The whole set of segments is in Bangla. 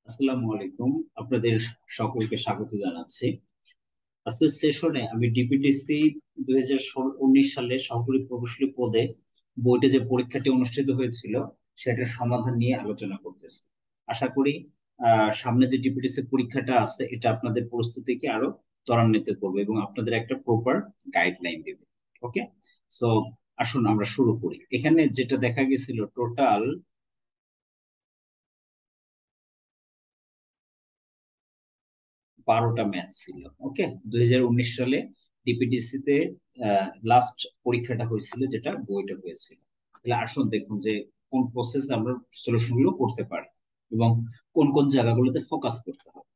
আসসালামু আলাইকুম। আপনাদের সকলকে স্বাগত জানাচ্ছি। আজকের সেশনে আমি ডিপিডিসি 2019 সালে সহকারী প্রকৌশলী পদে বইটা যে পরীক্ষাটি অনুষ্ঠিত হয়েছিল সেটার সমাধান নিয়ে আলোচনা করতেছি। আশা করি সামনে যে ডিপিডিসি পরীক্ষাটা আছে এটা আপনাদের প্রস্তুতিকে আরো ত্বরান্বিত করবে এবং আপনাদের একটা প্রপার গাইডলাইন দেবে। ওকে, সো আসুন আমরা শুরু করি। এখানে যেটা দেখা গেছিল টোটাল 12টা ম্যাচ ছিল। ওকে, 2019 সালে ডিপিডিসি তে লাস্ট পরীক্ষাটা হয়েছিল, যেটা বইটা হয়েছিল। তাহলে আসুন দেখুন যে কোন প্রসেস আমরা সলিউশন গুলো করতে পারি এবং কোন কোন জায়গাগুলোতে ফোকাস করতে হবে।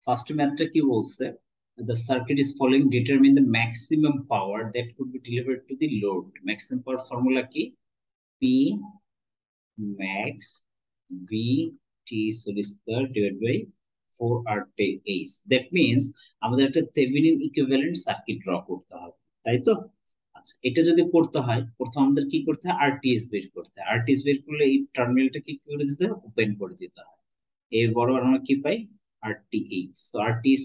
ফার্স্ট ম্যাথটা কি বলছে? The circuit is following determine the maximum power that could be delivered to the load. Maximum power formula কি? P max V T square divided by 4 RTH. That means আমাদের একটা থেভেনিন ইকুইভ্যালেন্ট সার্কিট ড্র করতে হবে, তাই তো? আচ্ছা, এটা যদি করতে হয় প্রথম আমাদের কি করতে হয়? আরটিএস বের করতে হয়। আরটিএস বের করলে এই টার্মিনালটা কি করে দিতে হয়? ওপেন করে দিতে হয়। এই বরাবর আমরা কি পাই? আরটিএইচ। তো আরটিএস,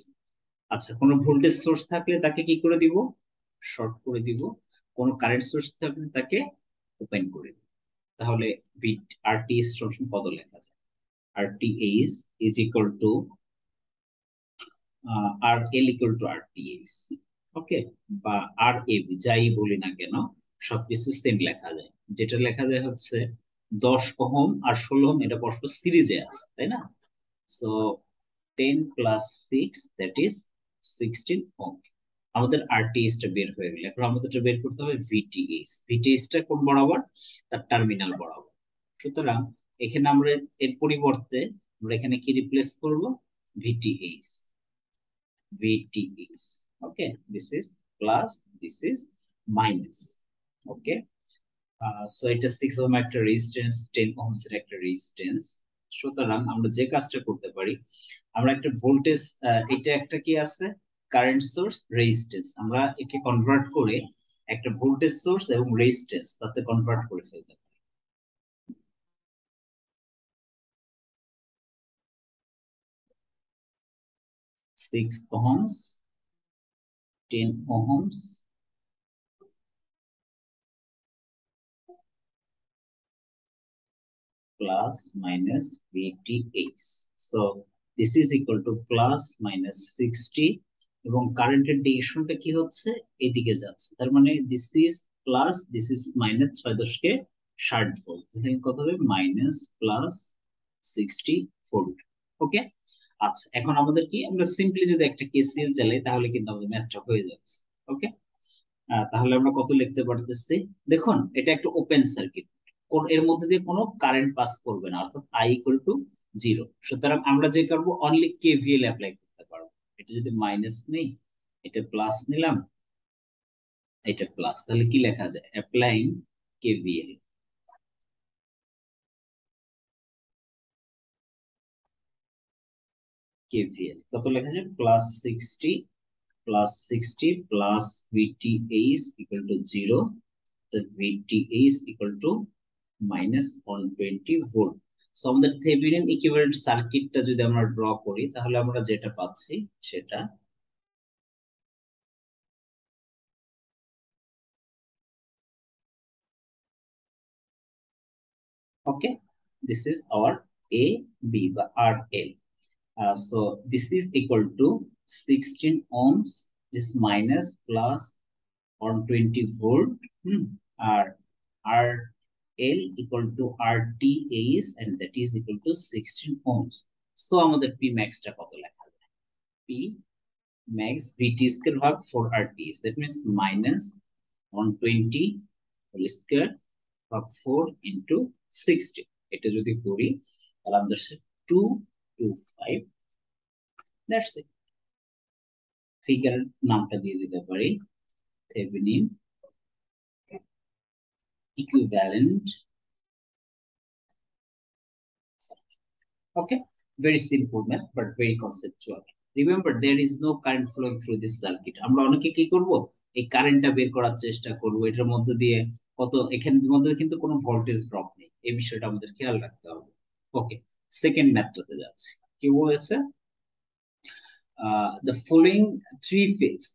আচ্ছা, কোনো ভোল্টেজ সোর্স থাকলে তাকে কি করে দিব? শর্ট করে দিব। কোনো কারেন্ট সোর্স থাকলে তাকে ওপেন করে দিব। তাহলে বিট আরটিএস সমান কত লেখা যায়? RTH is equal to RL equal to RTH, ওকে, বা RAB, যাই বলি না কেন সবকিছু সেম লেখা যায়। যেটা লেখা যায় হচ্ছে 10 ওহম আর 16 ওহম, এটা পরস্পর সিরিজে আছে, তাই না? So 10 plus 6 that is 16 ohm. আমাদের আরটিএইচ টা বের হয়ে গেল। এখন আমাদের বের করতে হবে ভিটিএইচ। ভিটিএইচ টা কোন বরাবর? তার টার্মিনাল বরাবর। সুতরাং এখানে আমরা এর পরিবর্তে আমরা এখানে কি রিপ্লেস করব? VTH. VTH, okay, this is plus, this is minus. Okay, so এটা 6 ওহম একটা রেজিস্ট্যান্স, 10 ওহমস এর একটা রেজিস্ট্যান্স। সুতরাং আমরা যে কাজটা করতে পারি, আমরা একটা ভোল্টেজ, এটা একটা কি আছে? কারেন্ট সোর্স, রেজিস্ট্যান্স, আমরা একে কনভার্ট করে একটা ভোল্টেজ সোর্স এবং রেজিস্ট্যান্স তাতে কনভার্ট করে ফেলতে পারি। 6 Ohm's, 10 Ohm's, plus minus VTH. So this is equal to plus minus 60 এবং কারেন্টের ডিরেকশনটা কি হচ্ছে? এদিকে যাচ্ছে। তার মানে this is plus, this is minus, 6 × 10 = 60 volt. এখানে কত হবে? Minus plus 60 volt. ওকে, আচ্ছা, এখন আমাদের কি, আমরা সিম্পলি যদি একটা কেসিএল চালাই তাহলে কিন্তু আমাদের ম্যাথটা হয়ে যাচ্ছে। ওকে, তাহলে আমরা কত লিখতে পারতেছি? দেখুন, এটা একটা ওপেন সার্কিট, এর মধ্যে দিয়ে কোনো কারেন্ট পাস করবে না, অর্থাৎ আই ইকুয়াল টু 0। সুতরাং আমরা যে করবো অনলি কেভিএল অ্যাপ্লাই করতে পারবো। এটা যদি মাইনাস নেই, এটা প্লাস নিলাম, এটা প্লাস, তাহলে কি লেখা যায়? Applying KVL. কেভিএল কত লেখা যায়? +60 প্লাস ভিটিএইচ ইকুয়াল টু 0। তো VTH equal to -120 volt. So আমাদের থেভেনিন ইকুইভ্যালেন্ট সার্কিটটা যদি আমরা ড্র করি তাহলে আমরা যেটা পাচ্ছি সেটা, okay, this is our A B বা R L. So this is equal to 16 ohms, this minus plus 120 volt, আর R L equal to R T H and that is equal to 16 ohms। So আমাদের পি ম্যাক্সটা কত লেখা যায়? পি max VT square ভাগ 4 RTH, that means minus 120 whole square ভাগ 4 into 60। এটা যদি করি তাহলে আমাদের 225, দ্যাটস ইট। ফিগার নামটা দিয়ে দিতে পারি Thevenin equivalent. Okay, very simple math but very conceptual. Remember, there is no current flowing through this circuit. আমরা অনেকে কি করব? এই কারেন্টটা বের করার চেষ্টা করব, এটার মধ্যে দিয়ে কত, এখানের মধ্যে কিন্তু কোনো ভোল্টেজ ড্রপ নেই, এই বিষয়টা আমাদের খেয়াল রাখতে হবে। ওকে, সেকেন্ড ম্যাথটাতে যাচ্ছে। কি বলেছে? The following three-phase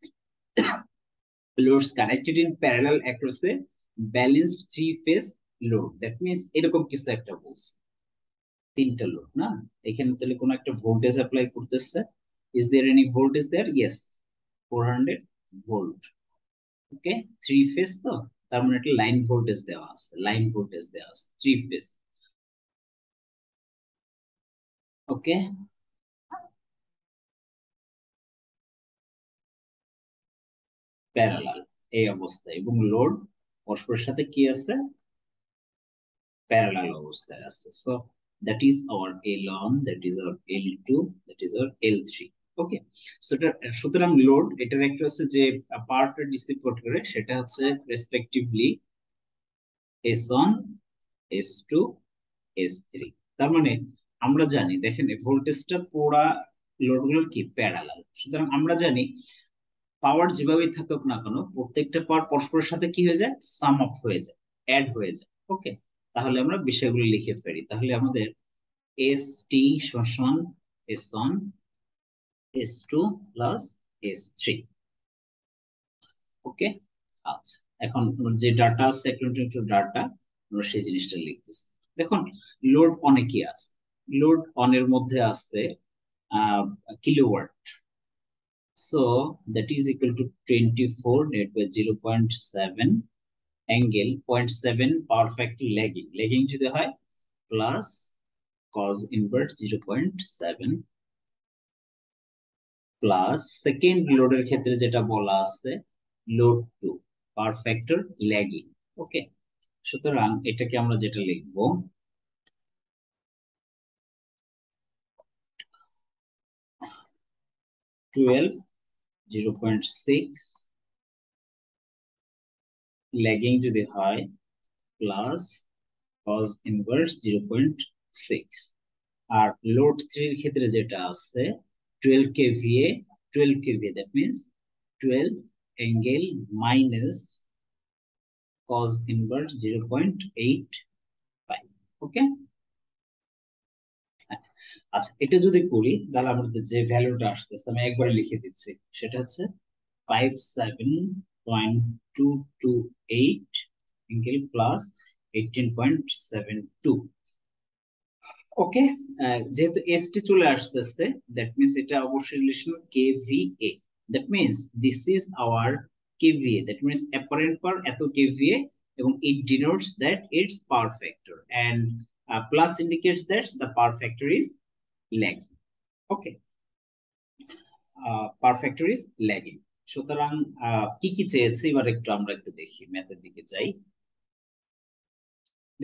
loads connected in parallel across a balanced three-phase load. That means এরকম কিছু একটা বলছে, তিনটা লোড না, এখানে তাহলে কোনো একটা ভোল্টেজ অ্যাপ্লাই করতেছে। Is there any voltage there? Yes, 400 volt. Okay, three phase তো, তার মানে একটা লাইন ভোল্টেজ দেওয়া আছে, লাইন ভোল্টেজ দেওয়া আছে থ্রি ফেজ। ওকে, প্যারালাল এই অবস্থায়, এবং লোড পরস্পরের সাথে কি আছে, প্যারালাল অবস্থায় আছে। So that is our L1, that is our L2, that is our L3। ওকে, সুতরাং লোড এটার একটা হচ্ছে যে পাওয়ারটা ডিসিপেট করে, সেটা হচ্ছে রেসপেক্টিভলি S1, S2, S3। তার মানে আমরা জানি, দেখেন ভোল্টেজটা পুরা লোডগুলোর কি প্যারালাল, সুতরাং আমরা জানি পাওয়ার যেভাবেই থাকুক না কেন, প্রত্যেকটা পাওয়ার পরস্পরের সাথে কি হয়ে যায়, সাম আপ হয়ে যায়, অ্যাড হয়ে যায়। ওকে, তাহলে আমরা বিষয়গুলো লিখে ফেলি। তাহলে আমাদের এস টি সমান S1, S2 প্লাস S3। ওকে, আচ্ছা, এখন যে ডাটা আছে, একটু ডাটা আমরা সেই জিনিসটা লিখতেছি। দেখুন, লোড অনেকই আছে, লোড অনের মধ্যে আছে kilowatt. So that is equal to 24 divided by 0.7 angle 0.7 power factor lagging, lagging যদি হয় plus cos inverse 0.7 plus second লোডের ক্ষেত্রে যেটা বলা আছে লোড 2 পাওয়ার ফ্যাক্টর ল্যাগিং। ওকে, সুতরাং এটাকে আমরা যেটা লিখবো 12 0.6 ল্যাগিং যদি হয় প্লাস cos inverse 0.6। আর লোড 3 এর ক্ষেত্রে যেটা আছে 12 kVA, 12 kVA, that means 12 angle minus cos inverse 0.85। ওকে, আচ্ছা, এটা যদি করি তাহলে আমাদের যে ভ্যালুটা আসতেছে আমি একবারে লিখে দিচ্ছি, সেটা হচ্ছে 57.228 angle plus 18.72। ওকে, যেহেতু এসটি চলে আসতেছে, দ্যাট মিন্স এটা অবশ্যই relation KVA, that means this is our KVA, that means apparent power এত কেভিএ, এবং it denotes that it's power factor, and plus indicates that the power factor is lagging. Okay, power factor is lagging. সুতরাং কি কি চেয়েছে এবার একটু আমরা একটু দেখি, ম্যাথের দিকে যাই।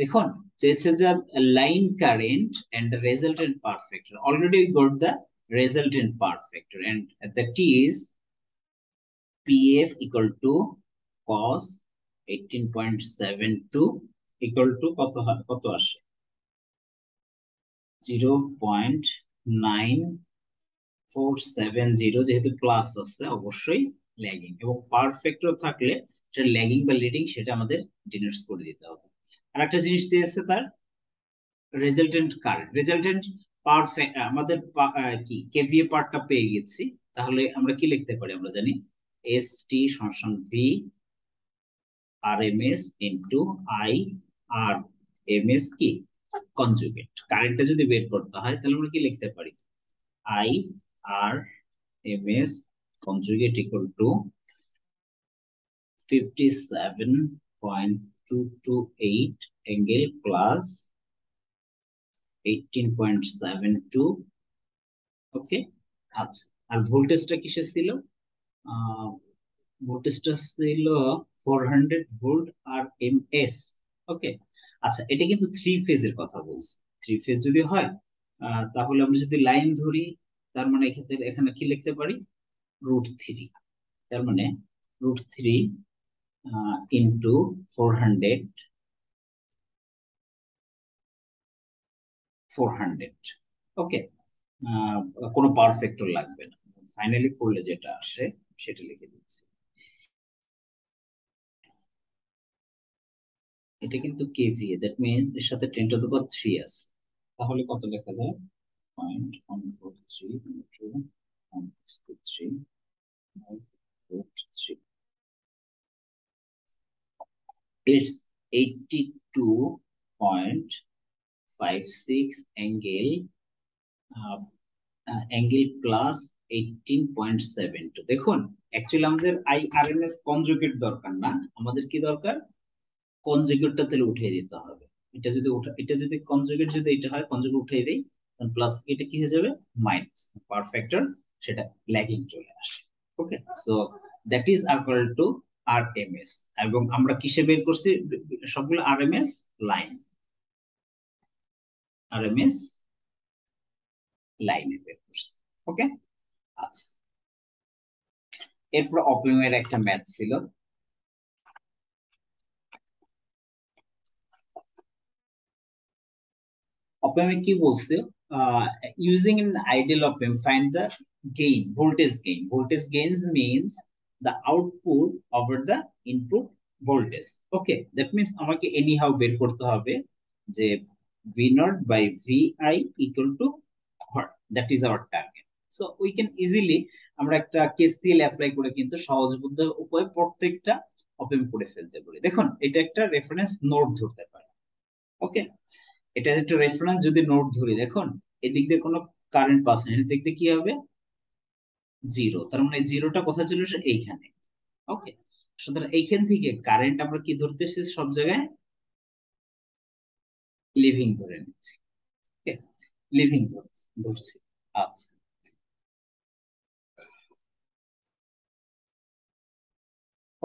দেখুন, চেয়েছে যে line current and the resultant power factor. Already we got the resultant power factor, and that is PF equal to cos 18.72 equal to কত আসে 0.9470, যেহেতু প্লাস আছে অবশ্যই ল্যাগিং, এবং পাওয়ার ফ্যাক্টর থাকলে সেটা ল্যাগিং বা লিডিং সেটা আমাদের ডিনোটস করে দিতে হবে। আর একটা জিনিস চেয়েছে তার রেজাল্টেন্ট কারেন্ট, রেজাল্টেন্ট পাওয়ার আমাদের কি কেভিএ পার্টটা পেয়ে গেছি, তাহলে আমরা কি লিখতে পারি, আমরা জানি এস টি সমান V R M S into I R M S কি কনজুগেট। কারেন্টটা যদি বের করতে হয় তাহলে আমরা কি লিখতে পারি, I R M S conjugate equal to 57.228 angle plus 18.72। Okay, আচ্ছা, আর ভোল্টেজটা কিসে ছিল, ভোল্টেজটা ছিল 400 volt R M S. Okay, আচ্ছা, এটা কিন্তু থ্রি ফেজের কথা বলছি, থ্রি ফেজ যদি হয় তাহলে আমরা যদি লাইন ধরি, তার মানে এক্ষেত্রে এখানে কি লিখতে পারি, √3। তার মানে √3 ইন্টু 400, 400। ওকে, কোনো পাওয়ার ফ্যাক্টর লাগবে না, ফাইনালি করলে যেটা আসে সেটা লিখে দিচ্ছি। এটা কিন্তু কেভিএ, দ্যাট মিনস এর সাথে 10⁻³ আছে। তাহলে কত লেখা যায়? 0.143 it's 82.56 angle plus 18.72। দেখুন অ্যাকচুয়ালি আমাদের আইআরএমএস কনজুগেট দরকার না, আমাদের কি দরকার? কনজুগেটটা তাহলে উঠিয়ে দিতে হবে। এটা যদি কনজুগেট যদি এটা হয়, কনজুগেট উঠিয়ে দেই, তখন প্লাস এটা কি হয়ে যাবে? মাইনাস পাওয়ার ফ্যাক্টর, সেটা ল্যাগিং চলে আসে। Okay, so that is equal to RMS. এবং আমরা কিসে বের করছি? সবগুলো আরএমএস লাইন, আরএমএস লাইনে বের করছি। ওকে, আচ্ছা, এরপর অপিং এর একটা ম্যাথ ছিল। অপিয়ামে কি বলছে? Using an ideal op-amp, find the gain, voltage gain. Voltage gains means the output over the input voltage. Okay, that means আমাকে anyhow বের করতে হবে যে V0/Vi equal to what? That is our target. So we can easily আমরা একটা KCL অ্যাপ্লাই করে কিন্তু সহজ উপায়ে প্রত্যেকটা অপিয়াম করে ফেলতে পারি। দেখুন এটা একটা রেফারেন্স নোড ধরতে পারে। ওকে, এটা একটা রেফারেন্স যদি নোড ধরি, দেখুন এদিক দিয়ে কোনো কারেন্ট পাস নেই, এদিক দিয়ে কি হবে? জিরো। তার মানে জিরোটা কোথায় চলে আসে? এইখানে। ওকে, সুতরাং এইখান থেকে কারেন্ট আমরা কি ধরতেছি? সব জায়গায় লিভিং ধরে নিচ্ছি। ওকে, লিভিং ধরছি। আচ্ছা,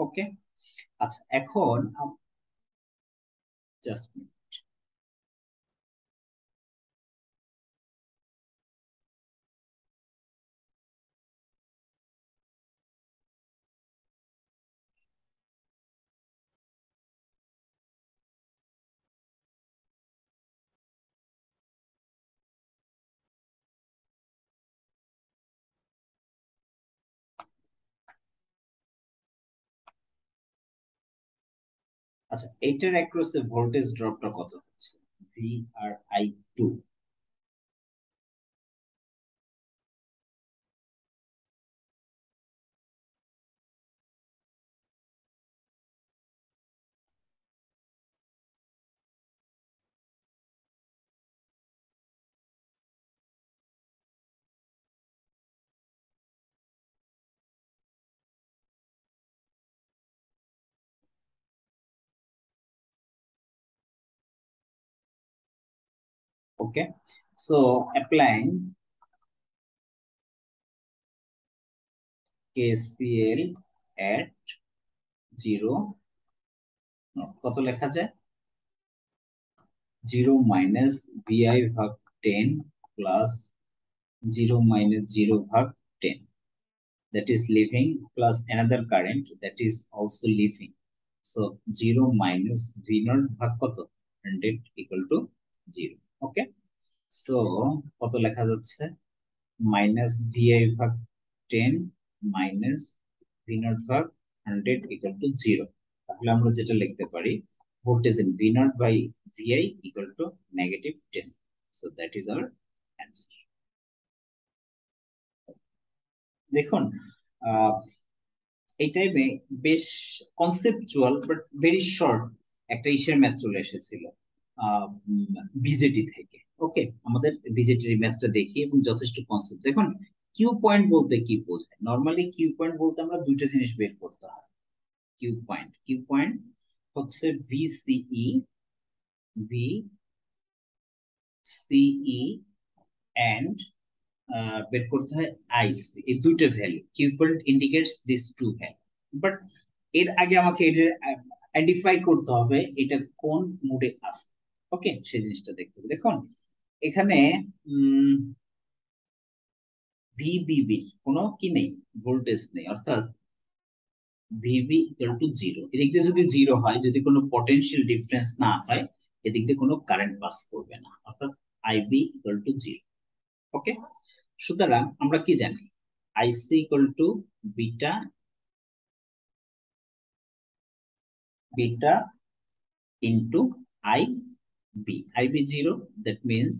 ওকে, আচ্ছা এখন জাস্ট আচ্ছা, এইটার অ্যাক্রসে ভোল্টেজ ড্রপটা কত হচ্ছে? VRI2। Okay, so applying KCL at 0, কত লেখা যায়? 0-vi/10 plus 0-0/10, that is leaving, plus another current that is also leaving. So 0 - v0 কত? 100 equal to 0. Okay, so কত লেখা যাচ্ছে? -vi/10 minus v0/100 equal to 0। তাহলে আমরা যেটা লিখতে পারি, voltage in v0/vi equal to -10। So that is our answer. দেখুন এই টাইমে বেশ কনসেপচুয়াল বাট ভেরি শর্ট একটা ইসের ম্যাথ চলে এসেছিল বিজেটি থেকে। ওকে, আমাদের বিজেটির ম্যাথটা দেখি এবং যথেষ্ট কনসেপ্ট। দেখুন কিউ পয়েন্ট বলতে কি বোঝায়? নর্মালি কিউ পয়েন্ট বলতে আমরা দুইটা জিনিস বের করতে হয়। কিউ পয়েন্ট হচ্ছে VCE এন্ড বের করতে হয় আইসি। এই দুইটা value, Q point indicates this two value. But এর আগে আমাকে এটা আইডেন্টিফাই করতে হবে এটা কোন মোডে আছে। ওকে, সেই জিনিসটা দেখতে হবে। দেখুন এখানে ভিবিবি কোনো কি নেই, ভোল্টেজ নেই, অর্থাৎ ভিবি ইকুয়াল টু 0। এদিক দিয়ে যদি 0 হয়, যদি কোনো পটেনশিয়াল ডিফারেন্স না হয়, এদিক দিয়ে কোনো কারেন্ট পাস করবে না, অর্থাৎ আইবি ইকুয়াল টু 0। ওকে, সুতরাং আমরা কি জানি? IC equal to beta into IB. IB 0, that means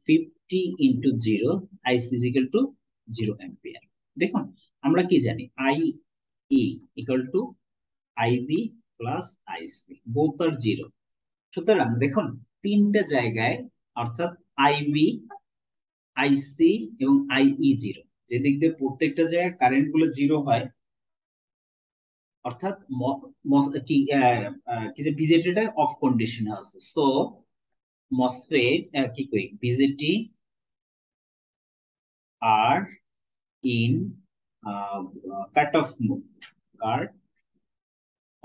50 into 0, IC is equal to 0 ampere. দেখুন আমরা কি জানি IE equal to IB plus IC, both are 0. সুতরাং দেখুন তিনটা জায়গায় অর্থাৎ IB, IC এবং IE 0, যেদিক দিয়ে প্রত্যেকটা জায়গায় কারেন্ট গুলো 0 হয়, অর্থাৎ কি যে বিজেটিটা অফ কন্ডিশনে আছে। সো মসফেট কি কই বিজেটি আর in cut off mode, cut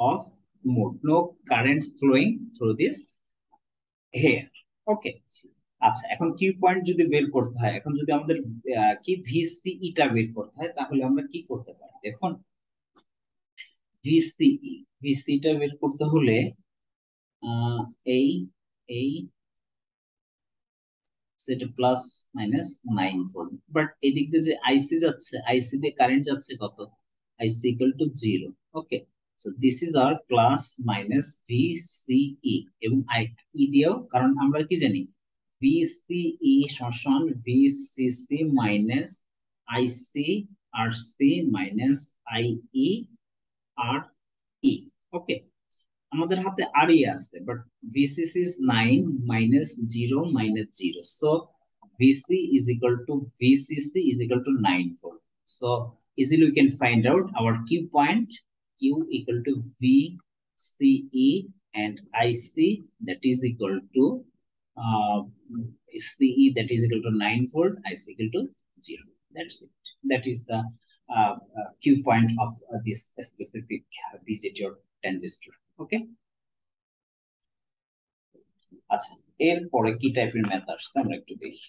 off mode, no current flowing through this here. Okay, আচ্ছা এখন কিউ পয়েন্ট যদি বের করতে হয়, এখন যদি আমাদের কি ভিসিই টা বের করতে হয়, তাহলে আমরা কি করতে পারি? দেখুন ভিসিই টা বের করতে হলে এই এই সেটা প্লাস মাইনাস 9 ভোল্ট, বাট এদিক দিয়ে যে আইসি যাচ্ছে, আইসি দিয়ে কারেন্ট যাচ্ছে কত? IC equal to 0। Okay, so this is our plus minus VCE এবং আই দিয়েও, কারণ আমরা কি জানি ভিসিই সমান VCC minus IC R C minus IE R E. Okay, আমাদের হাতে আরই আছে, but VCC is 9 minus 0 minus 0. So VC is equal to VCC is equal to 9 volt. So easily we can find out our Q point. Q equal to VCE and IC, that is equal to uh, CE, that is equal to 9 volt, IC equal to 0. That's it. That is the Q point of this specific BJT or transistor. Okay. আচ্ছা, এরপরে কি টাইপের ম্যাথ আসছে আমরা একটু দেখি।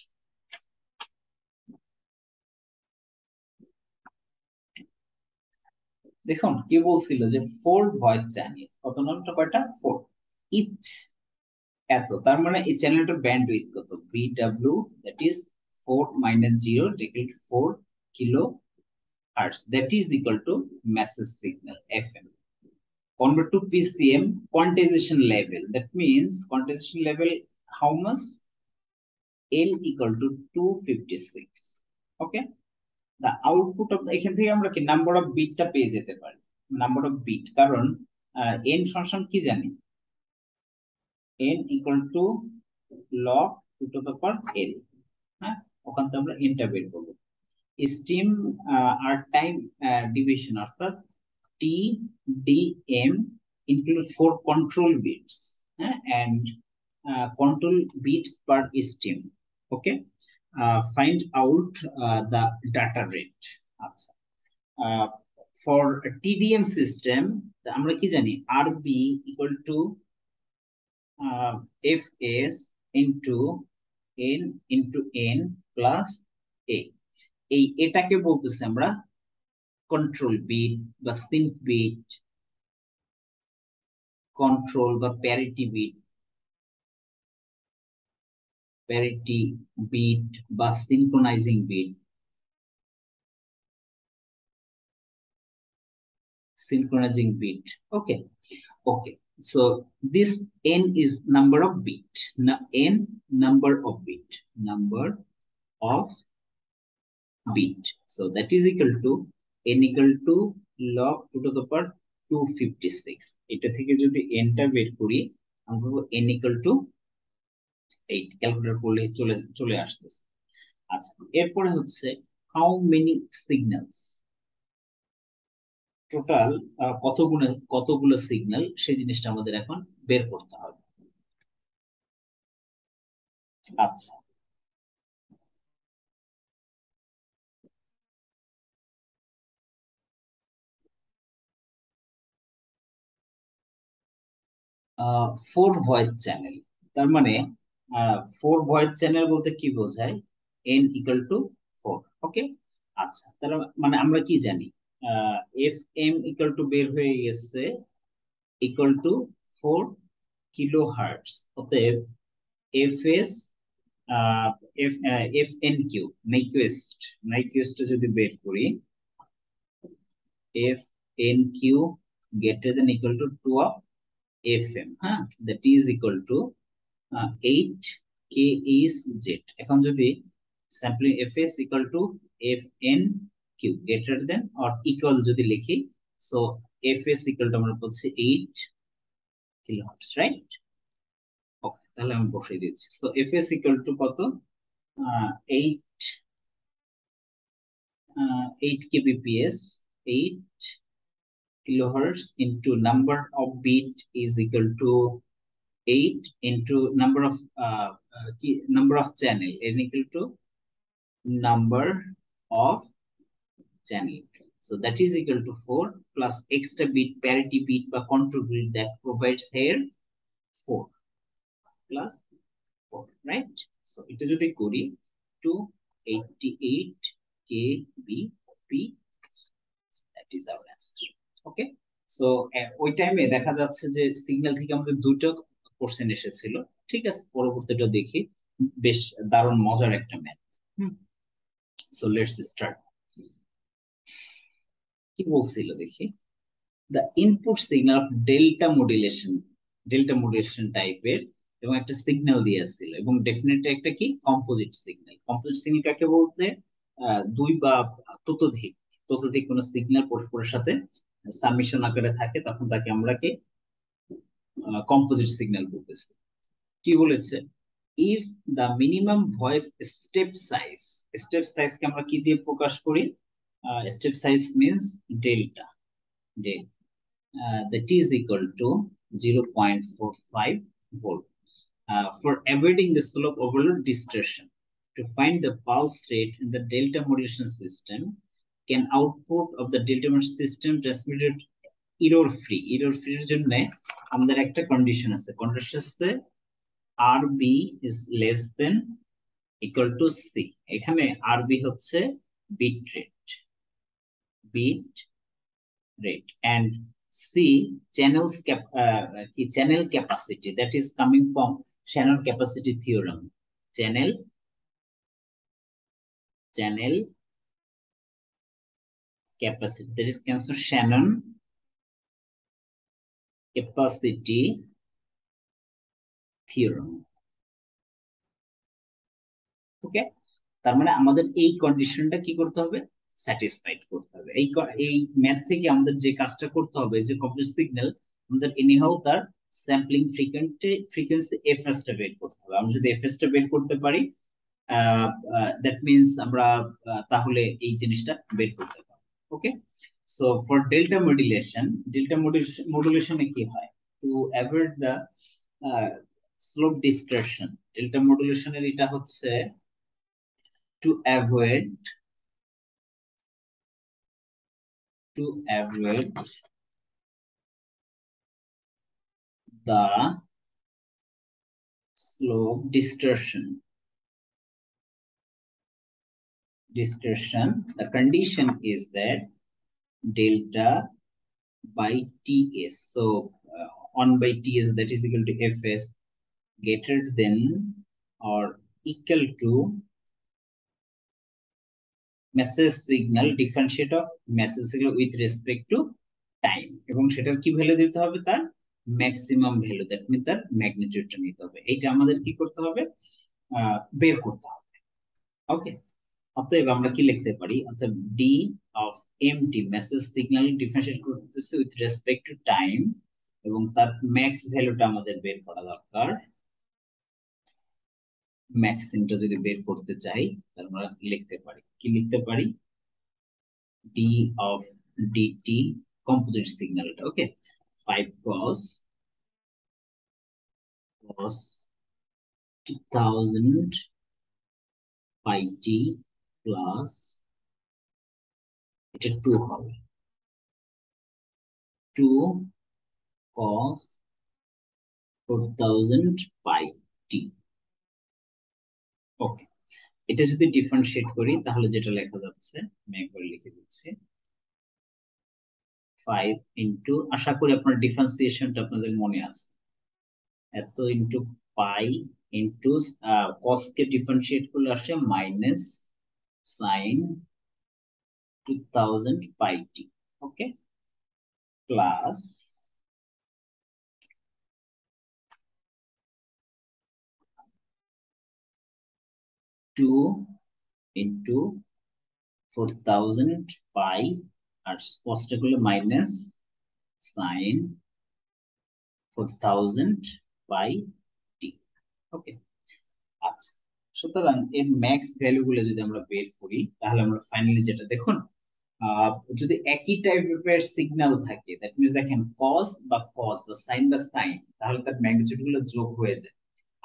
দেখুন কি বলছিল যে 4 ভয়েস চ্যানেল, কত নামটা কয়টা? 4, ইচ এত, তার মানে এই চ্যানেলটার ব্যান্ডউইথ কত? BW, that is 4 minus 0 equal to 4 kilo hertz, that is equal to message signal FM. Convert to PCM, quantization level, that means quantization level how much? L equal to 256. Okay, the output of the, এখান থেকে আমরা কি নাম্বার অফ বিটটা পেয়ে যেতে পারি, নাম্বার অফ বিট, কারণ n সমান কি জানি? n equal to log 2 to the power l। হ্যাঁ, ওখান থেকে আমরা n টা বের করব। স্টিম আর টাইম ডিভিশন, অর্থাৎ TDM include 4 control bits and control bits per stream. Okay, find out the data rate. আচ্ছা, for a TDM system আমরা কি জানি? RB equal to FS into N into N plus A। এটাকে বলতেছে আমরা কন্ট্রোল বিট বা সিঙ্ক বিট, কন্ট্রোল বা প্যারিটি বিট বা সিনক্রোনাইজিং bit, okay. So this n is number of bit, number of bit, so that is equal to n equal to log 2 to the power 256। এটা থেকে যদি n টা বের করি আমরা n equal to 8, ক্যালকুলেটর করলে চলে আসতেছে। আচ্ছা, এরপরে হচ্ছে হাউ মেনি সিগন্যালস, টোটাল কতগুলো সিগন্যাল, সেই জিনিসটা আমাদের এখন বের করতে হবে। আচ্ছা, ফোর ভয়েস চ্যানেল, তার মানে 4 ভয়েস চ্যানেল বলতে কি বোঝায়? n equal to 4। ওকে, আচ্ছা, তার মানে আমরা কি জানি? FM ইকুয়াল টু বের হয়ে গেছে ইকুয়াল টু 4 কিলো হার্টজ। অতএব FS FNQ নাইকুয়েস্ট যদি বের করি, FNQ greater than equal to 2 of fm, হ্যাঁ, that is equal to 8 k is z। এখন যদি sampling fs equal to fn q greater than or equal যদি লিখি, so fs equal to আমরা বলছি 8 কিলোহার্টজ, রাইট? ওকে, তাহলে আমি বসিয়ে দিচ্ছি। সো fs equal to কত? 8 8 kbps, 8 kilohertz into number of bit is equal to 8 into number of channel n equal to number of channel. So that is equal to 4 plus extra bit, parity bit বা control bit that provides here 4 plus 4, right? So এটা যদি করি 288 kbps, that is our answer. Okay, so ওই টাইমে দেখা যাচ্ছে যে সিগন্যাল থেকে আমাদের দুটো কোশ্চেন এসেছিল। ঠিক আছে, পরবর্তীটা দেখি, বেশ দারুণ মজার একটা ম্যাথ। So let's start. কি বলছিল দেখি, the input signal of delta modulation টাইপের, এবং একটা সিগন্যাল দিয়ে আসছিল, এবং ডেফিনেটলি একটা কি কম্পোজিট সিগন্যাল। কম্পোজিট সিগন্যাল কাকে বলতে, দুই বা ততোধিক কোন সিগন্যাল পরস্পরের সাথে সাবমিশন আকারে থাকে, তখন তাকে আমরা কি কম্পোজিট সিগন্যাল বলতেছি। কি বলেছে, if the minimum voice step সাইজকে আমরা কি দিয়ে প্রকাশ করি? Step size means delta, that is equal to 0.45 volt. For avoiding the slope overload distortion, to find the pulse rate in the delta modulation system, can output of the delta modulation system transmitted error free এর জন্য আমাদের একটা কন্ডিশন আছে, RB is less than equal to C। এখানে RB হচ্ছে bit rate and C channel capacity, that is coming from Shannon capacity theorem, channel capacity, that is cancer Shannon capacity theorem। ওকে, তার মানে আমাদের এই কন্ডিশনটা কি করতে হবে? স্যাটিসফাইড করতে হবে। এই ম্যাথ থেকে আমাদের যে কাজটা করতে হবে, যে কমপ্লেক্স সিগন্যাল আমাদের এনিহাউ তার স্যাম্পলিং ফ্রিকোয়েন্সি এফএস টা বের করতে হবে। আমরা যদি এফএস টা বের করতে পারি, দ্যাট মিন্স আমরা তাহলে এই জিনিসটা বের করতে পারবো। ওকে, সো ফর ডেল্টা মডুলেশনে কি হয়, to avoid the slope distortion, delta মডুলেশনের এটা হচ্ছে to avoid the slope distortion, the condition is that delta by ts, so 1 by ts, that is equal to fs, greater than or equal to message signal differentiate of message signal with respect to time, এবং সেটার কি ভ্যালু দিতে হবে? তার ম্যাক্সিমাম ভ্যালু, দ্যাট মিন তার ম্যাগনিটিউডটা নিতে হবে। এইটা আমাদের কি করতে হবে? বের করতে হবে। ওকে, অতএব আমরা কি লিখতে পারি? অর্থাৎ D of MT message signal differentiate করতেছে উইথ রেসপেক্ট টু টাইম, এবং তার ম্যাক্স ভ্যালুটা আমাদের বের করা দরকার। ম্যাক্সিমটা যদি বের করতে চাই, তাহলে আমরা লিখতে পারি, কি লিখতে পারি? ডি অফ ডিটি কম্পোজিট সিগন্যালটা। Okay, 5 cos 2000 pi t plus এটা 2 হবে 2 cos 4000 pi t। ওকে, এটা যদি ডিফারেন্সিয়েট করি তাহলে যেটা লেখা যাচ্ছে, আমি একবার লিখে দিচ্ছি, 5 ইনটু, আশা করি আপনার ডিফারেন্সিয়েশনটা আপনাদের মনে আছে, এত ইনটু পাই ইনটু cos কে ডিফারেন্সিয়েট করলে আসে মাইনাস sin 2000 pi t। ওকে, প্লাস 2 into 4000 pi আর cosটা করলে মাইনাস sin 4000 pi t। ওকে, আচ্ছা, সুতরাং এর ম্যাক্স ভ্যালু গুলো যদি আমরা বের করি তাহলে আমরা ফাইনালি যেটা দেখুন, যদি একই টাইপের সিগন্যাল থাকে, দ্যাট মিনস দেখেন কস বা সাইন বা সাইন, তাহলে তার ম্যাগনিটিউড গুলো যোগ হয়ে যায়।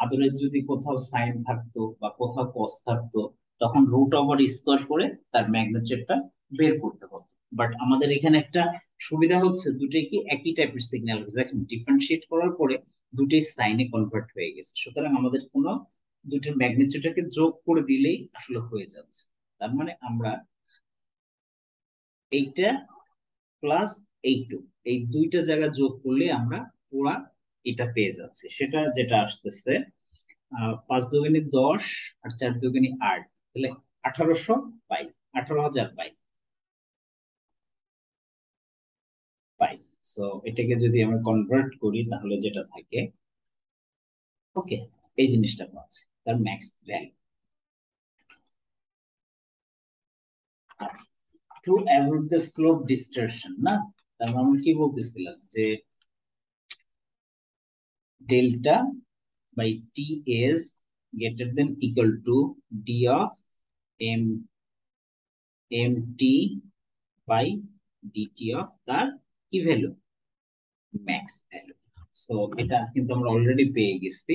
আদরের যদি কোথাও সাইন থাকতো বা কোথাও কস থাকতো, তখন রুট ওভার স্কোয়ার করে তার ম্যাগনিটিউডটা বের করতে হতো। বাট আমাদের এখানে একটা সুবিধা হচ্ছে, দুটোই কি একই টাইপের সিগন্যাল, দেখেন ডিফারেন্সিয়েট করার পরে দুটোই সাইনে কনভার্ট হয়ে গেছে। সুতরাং আমাদের কোনো দুটোর ম্যাগনিটিউডটাকে যোগ করে দিলেই আসলে হয়ে যাচ্ছে। তার মানে আমরা এইটা প্লাস এইটু, এই দুইটা জায়গা যোগ করলে আমরা পুরা এটা পেয়ে যাচ্ছি। সেটা যেটা আসতেছে 5 দুগুণে 10 আর 4 দুগুণে 8, তাহলে 1800 পাই, 18,000 পাই পাই। সো এটাকে যদি আমরা কনভার্ট করি তাহলে যেটা থাকে, ওকে, এই জিনিসটা পাচ্ছি তার ম্যাক্স ভ্যালু। আচ্ছা, two avoid the slope distortion, না? তার মানে আমরা কি বলতেছিলাম যে delta by t is greater than equal to d of m mt by dt of তার কি ভ্যালু, ম্যাক্স ভ্যালু। সো এটা কিন্তু আমরা অলরেডি পেয়ে গেছি।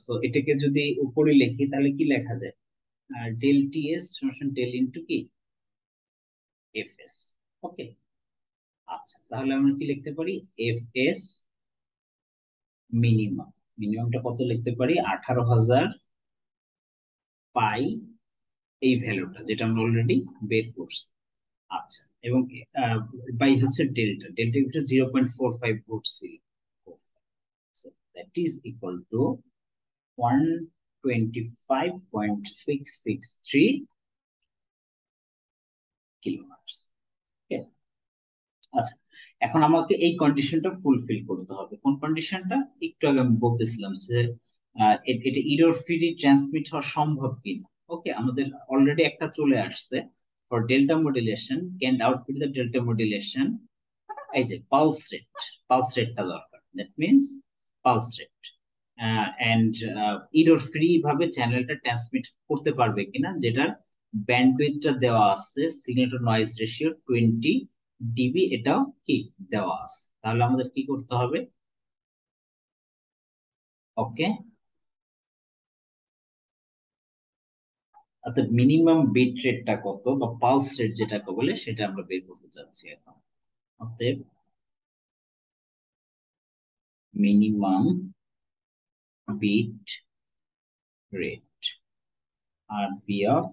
সো এটাকে যদি উপরে লিখি তাহলে কি লেখা যায়, ডেল টি এস সমান ডেল ইনটু কি এফ এস। ওকে, আচ্ছা, তাহলে আমরা কি লিখতে পারি, এফ এস মিনিমাম, মিনিমামটা কত লিখতে পারি, 18,000 পাই, এই ভ্যালুটা যেটা আমরা অলরেডি বের করছি। আচ্ছা, এবং বাই হচ্ছে ডেল্টা, ডেল্টা হচ্ছে 0.45 ভোল্ট ছিল। So that is equal to 125.663 kilohertz. আচ্ছা, এখন আমাকে এই কন্ডিশনটা ফুলফিল করতে হবে। কোন কন্ডিশনটা, একটু আগে আমি বলতেছিলাম যে এটা ইরর ফ্রি ট্রান্সমিট হওয়া সম্ভব কিনা। ওকে, আমাদের অলরেডি একটা চলে আসছে, for delta modulation can output the delta modulation, এই যে পালস রেটটা দরকার, that means pulse rate and error free ভাবে চ্যানেলটা ট্রান্সমিট করতে পারবে কিনা, যেটার ব্যান্ডউইথটা দেওয়া আছে, signal to noise ratio 20 DB, এটাও কি দেওয়া আছে। তাহলে আমাদের কি করতে হবে, ওকে, অর্থাৎ মিনিমাম বিট রেটটা কত বা পালস রেট যেটাকে বলে সেটা আমরা বের করতে চাচ্ছি এখন। অতএব minimum bit rate R B of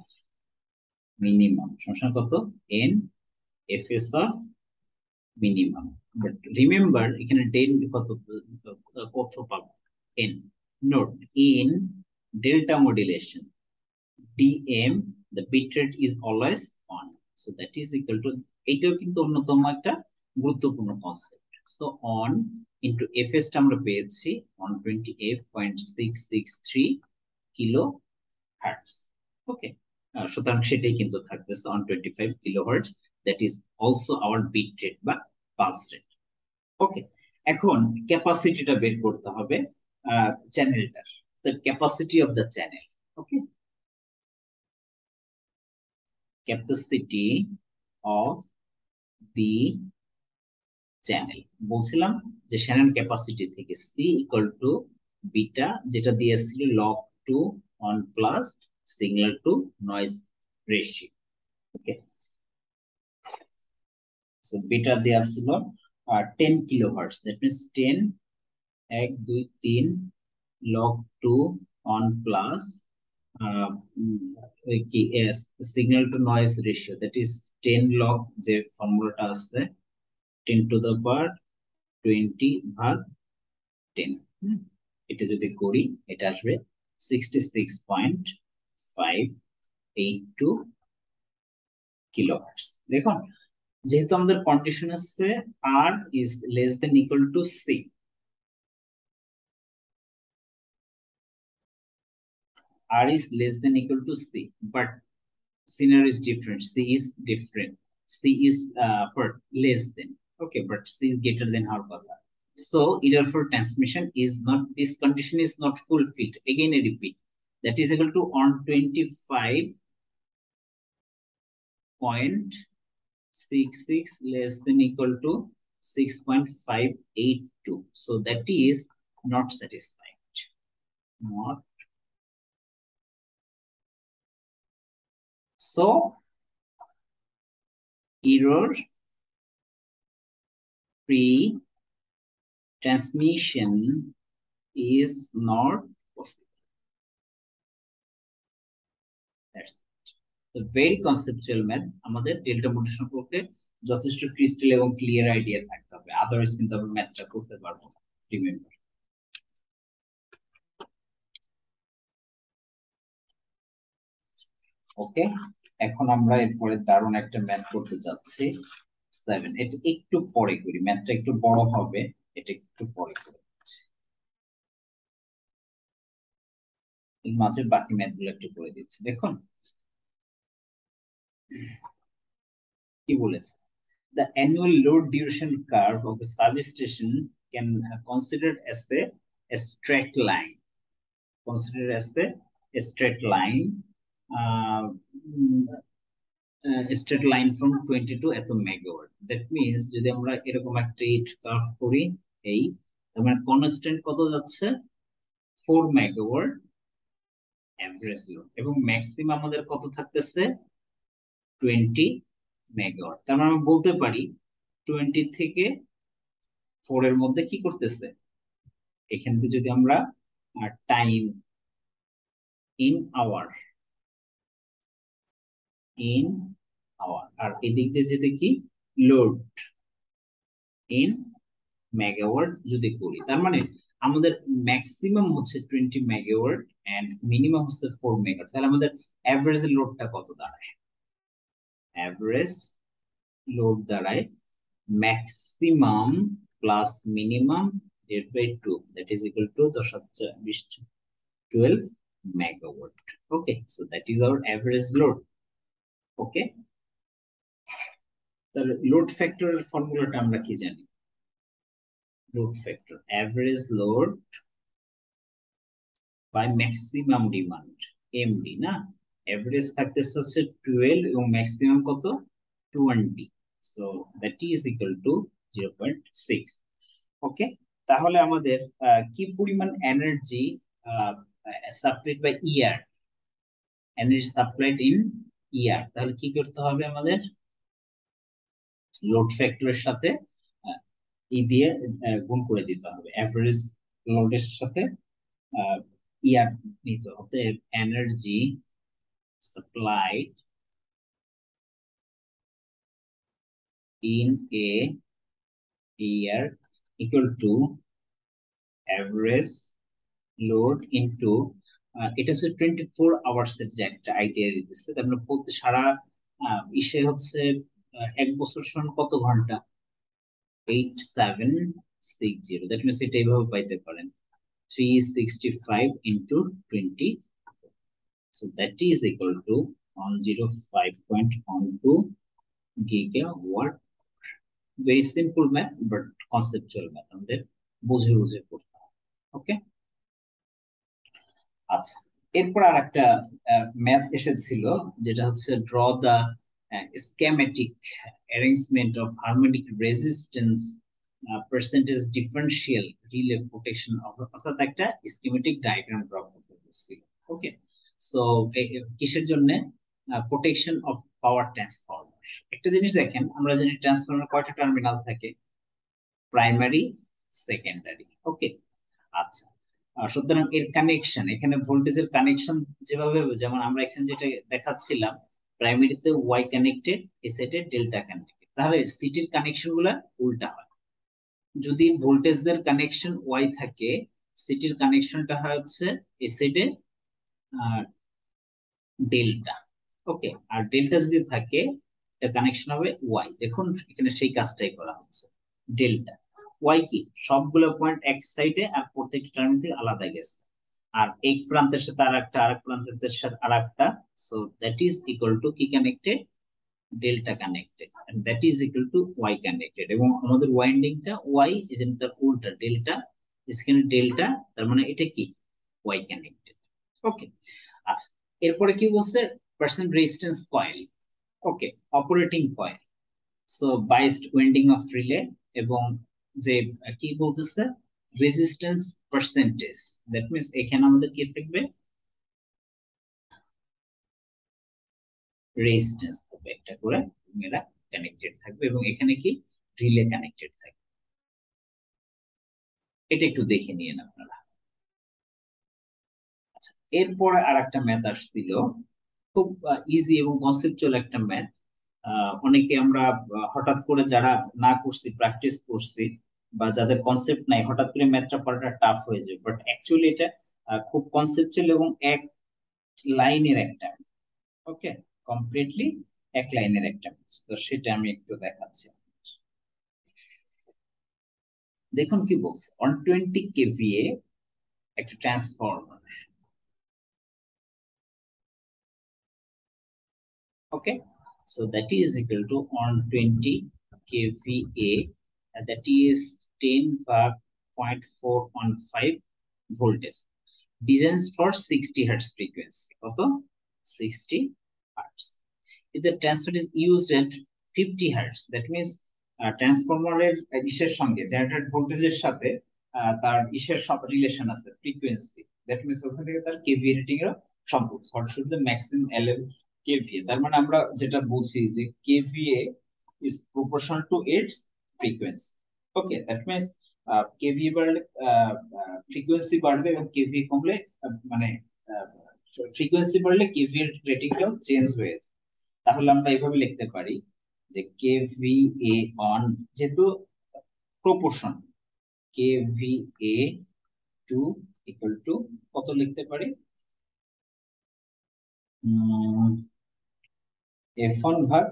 minimum সমান কত, N F S of minimum. But remember এখানে ডেন কত, কত পাবো, N. Note, in delta modulation dm the bit rate is always on, so that is equal to, এটাও কিন্তু অন্যতম একটা গুরুত্বপূর্ণ concept. So on into fs টা আমরা পেয়েছি 128.663 কিলো হার্টজ। ওকে, সুতরাং সেটাই কিন্তু থাকতেছে 125 kilo hertz, that is also our bit rate বা পালস রেট। ওকে, এখন ক্যাপাসিটিটা বের করতে হবে চ্যানেলটার, the capacity of the channel. Okay, capacity of the channel, বলছিলাম যে শ্যানন ক্যাপাসিটি থেকে সি ইকুয়াল টু বিটা, যেটা দিয়েছিল log two one plus signal to noise ratio. Okay, so beta দেওয়া ছিল 10 kilo hertz, that means 10 1 2 3 log two one plus কি signal to noise ratio, that is 10 log, যে ফর্মুলাটা আছে 10 টু দ্য পাওয়ার 20 ভাগ 10। এটা যদি করি এটা আসবে 66.582 কিলোহার্টজ। দেখুন, যেহেতু আমাদের কন্ডিশন আছে R is less than equal to C, R is less than equal to C, but scenario is different. C is different. C is for less than. Okay, but C is greater than our কথা. So either for transmission is not, this condition is not fulfilled. Again, I repeat, that is equal to 125.66 less than equal to 6.582. So that is not satisfied. Not. So error free transmission is not possible. That's it. The very conceptual math. আমাদের ডেল্টা মোটর সম্পর্কে যথেষ্ট ক্রিস্টাল এবং ক্লিয়ার আইডিয়া থাকতে হবে, আদারওয়াইজ কিন্তু আমরা ম্যাথটা করতে পারবো না। রিমেম্বার। ওকে, এখন আমরা এরপরে দারুণ একটা ম্যাথ করতে যাচ্ছি 7। এটা একটু পরে করি, ম্যাথটা একটু বড় হবে, এটা একটু পরে করি। এর মাঝে বাকি ম্যাথগুলো একটু করে দিচ্ছি। দেখুন কি বলেছে, the annual load duration curve of a substation can considered as a straight line. Considered as a straight line. A straight line from 20 to এত মেগাওয়াট। দ্যাট মিনস যদি আমরা এরকম একটা কার্ভ করি, এই মানে কনস্ট্যান্ট কত যাচ্ছে 4 মেগাওয়াট এভারেজ লোড, এবং ম্যাক্সিমাম আমাদের কত থাকতেছে 20 মেগাওয়াট। তার মানে আমি বলতে পারি 20 থেকে 4 এর মধ্যে কি করতেছে, এখান থেকে যদি আমরা টাইম ইন আওয়ার আর এদিক দিয়ে যেতে কি লোড ইন মেগাওয়াট যদি করি, তার মানে আমাদের ম্যাক্সিমাম হচ্ছে 20 মেগাওয়াট এন্ড মিনিমাম হচ্ছে 4 মেগাওয়াট। তাহলে আমাদের এভারেজ লোডটা কত দাঁড়ায়? এভারেজ লোড দাঁড়ায় maximum plus minimum divided by 2, that is equal to 12 megawatt. Okay, so that is our average load. Okay, the load factor formula টা আমরা কি জানি? Load factor, average load by maximum demand, MD না, average থাকতেছে হচ্ছে 12 এবং maximum কত 20, so that is equal to 0.6. ওকে, তাহলে আমাদের কি পরিমাণ energy supplied by year, energy supplied in year, তাহলে কি করতে হবে আমাদের লোড ফ্যাক্টরের সাথে ই দিয়ে গুণ করে দিতে হবে, এভারেজ লোডের সাথে ইয়ার নিতে হবে। Energy supplied in a year equal to average load into এটা হচ্ছে 24 আওয়ার্স এর যে একটা আইডিয়া দিতেছে। তার মানে প্রতি সারা ইসে হচ্ছে এক বছর সমান কত ঘন্টা 8760, দ্যাট মিন্স এটা এইভাবে পাইতে পারেন 365 into 20, so that is equal to 105.12 gigawatt. Very simple math but conceptual math, আমাদের বুঝে বুঝে করতে হবে। ওকে, আচ্ছা, এরপর আর একটা ম্যাথ এসেছিল যেটা হচ্ছে draw the schematic arrangement of harmonic resistance percentage differential relay protection of, অর্থাৎ একটা schematic diagram ড্র করতে বলছিল। ওকে, সো কিসের জন্য? Protection of power transformer. একটা জিনিস দেখেন, আমরা জানি ট্রান্সফরমার কয়টা টার্মিনাল থাকে, প্রাইমারি, সেকেন্ডারি। ওকে, আচ্ছা, সুতরাং এর কানেকশন, এখানে ভোল্টেজের কানেকশন যেভাবে, যেমন আমরা এখানে যেটা দেখাচ্ছিলাম, প্রাইমারিতে ওয়াই কানেক্টেড, এই সাইডে ডেল্টা কানেক্টেড, তাহলে সিটির কানেকশন গুলা উল্টা হয়। যদি ভোল্টেজের কানেকশন ওয়াই থাকে, সিটির কানেকশনটা হয় হচ্ছে এই সাইডে ডেল্টা। ওকে, আর ডেল্টা যদি থাকে এটা কানেকশন হবে ওয়াই। দেখুন এখানে সেই কাজটাই করা হচ্ছে। ডেল্টা ওয়াই কি, সবগুলো পয়েন্ট এক সাইডে আর প্রত্যেকটা টার্মিনাল থেকে আলাদা গেছে। আর এক প্রান্তের সাথে আরেক প্রান্তের সাথে আরেকটা, so that is equal to কি connected, delta connected, and that is equal to Y connected. এবং আমাদের ওয়াইন্ডিংটা ওয়াই ইজ ইন তার উল্টা ডেল্টা, এখানে ডেল্টা, তার মানে এটা কি ওয়াই কানেক্টেড। ওকে, আচ্ছা, এরপরে কি বলছে, percent resistance coil. Okay, operating coil, so biased winding of relay, এবং যে কি বলতেছে রেজিস্ট্যান্স পার্সেন্টেজ, দ্যাট মিন্স এখানে আমাদের কি থাকবে, রেজিস্ট্যান্স থাকবে একটা করে, এরা কানেক্টেড থাকবে, এবং এখানে কি রিলে কানেক্টেড থাকবে। এটা একটু দেখে নিন আপনারা। আচ্ছা, এরপরে আর একটা ম্যাথ আসছিল, খুব ইজি এবং কনসেপচুয়াল একটা ম্যাথ। অনেকে আমরা হঠাৎ করে যারা না করছি, প্র্যাকটিস করছি, বা যাদের কনসেপ্ট নাই, হঠাৎ করে ম্যাথটা পড়াটা টাফ হয়ে যায়, বাট অ্যাকচুয়ালি এটা খুব কনসেপচুয়াল এবং এক লাইনের একটা, ওকে, কমপ্লিটলি এক লাইনের একটা ম্যাথ। তো সেটা আমি একটু দেখাচ্ছি। দেখুন কি বলছে, 120 কেভিএ একটা transformer, okay, so that is equal to 120 kVA, and that is 10.415 voltage, designed for 60 hertz frequency, কত 60 hertz. If the transformer is used at 50 hertz, that means ট্রান্সফরমারের ইসের সঙ্গে জেনারেটর ভোল্টেজের সাথে তার ইসের সব রিলেশন আছে, ফ্রিকোয়েন্সি, দ্যাট মিন্স ওখান থেকে তার কেভিএ রেটিং এর সম্পর্ক, short should the maximum LM KVA. তার মানে আমরা যেটা বলছি যে KVA is proportional to its frequency. Okay, that means KVA বাড়লে ফ্রিকোয়েন্সি বাড়বে, এবং কেভিএ কমলে মানে ফ্রিকোয়েন্সি বাড়লে কেভিএ রেটিংটাও চেঞ্জ হয়ে যায়। তাহলে আমরা এইভাবে লিখতে পারি যে কেভিএ অন, যেহেতু proportion, KVA two equal to কত লিখতে পারি, F1 ভাগ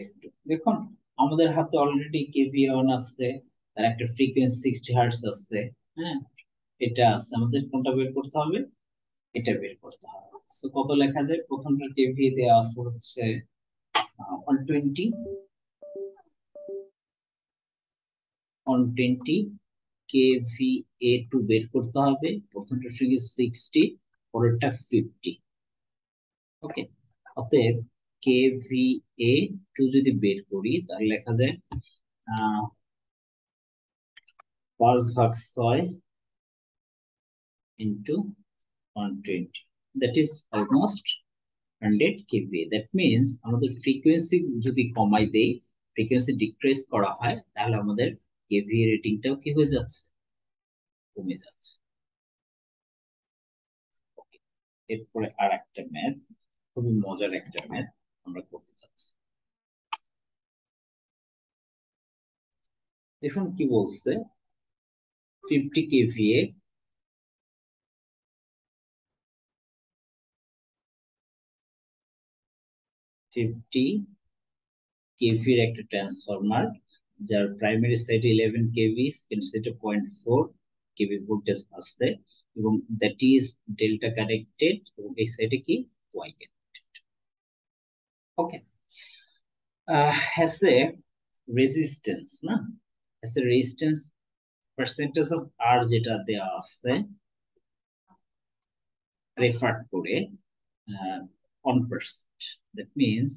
F2। দেখুন আমাদের হাতে অলরেডি কেভিএ অন আছে, তার একটা ফ্রিকোয়েন্সি 60 হার্টজ আছে, হ্যাঁ, এটা আছে, আমাদের কোনটা বের করতে হবে, এটা বের করতে হবে। সো কত লেখা যায়, প্রথমটা কেভিএ দেওয়া আছে হচ্ছে 120, 120 কেভিএ টু বের করতে হবে, প্রথমটা ফ্রিকোয়েন্সি 60, পরেরটা 50। ওকে, অতএব কেভিএ টু যদি বের করি তাহলে লেখা যায় 5/6 into 120, that is almost 100 kVA. That means আমাদের ফ্রিকোয়েন্সি যদি কমাই দেই, ফ্রিকোয়েন্সি ডিক্রিজ করা হয়, তাহলে আমাদের কেভিএ রেটিংটাও কি হয়ে যাচ্ছে, কমে যাচ্ছে। এরপরে আর একটা ম্যাথ, খুবই মজার একটা ম্যাথ আমরা করতে চাচ্ছি। দেখুন কি বলছে, 50 কেভিএ, 50 কেভির একটা ট্রান্সফরমার, যার প্রাইমারি সাইডে 11 কেভি, সেকেন্ড সাইডে 0.4 কেভি ভোল্টেজ আসছে, এবং দ্যাট ইজ ডেল্টা কানেক্টেড, এবং এই সাইডে কি Y connected. Okay, has a resistance, না has a resistance percentage of R যেটা দেওয়া আছে রেফার করে 1%, that means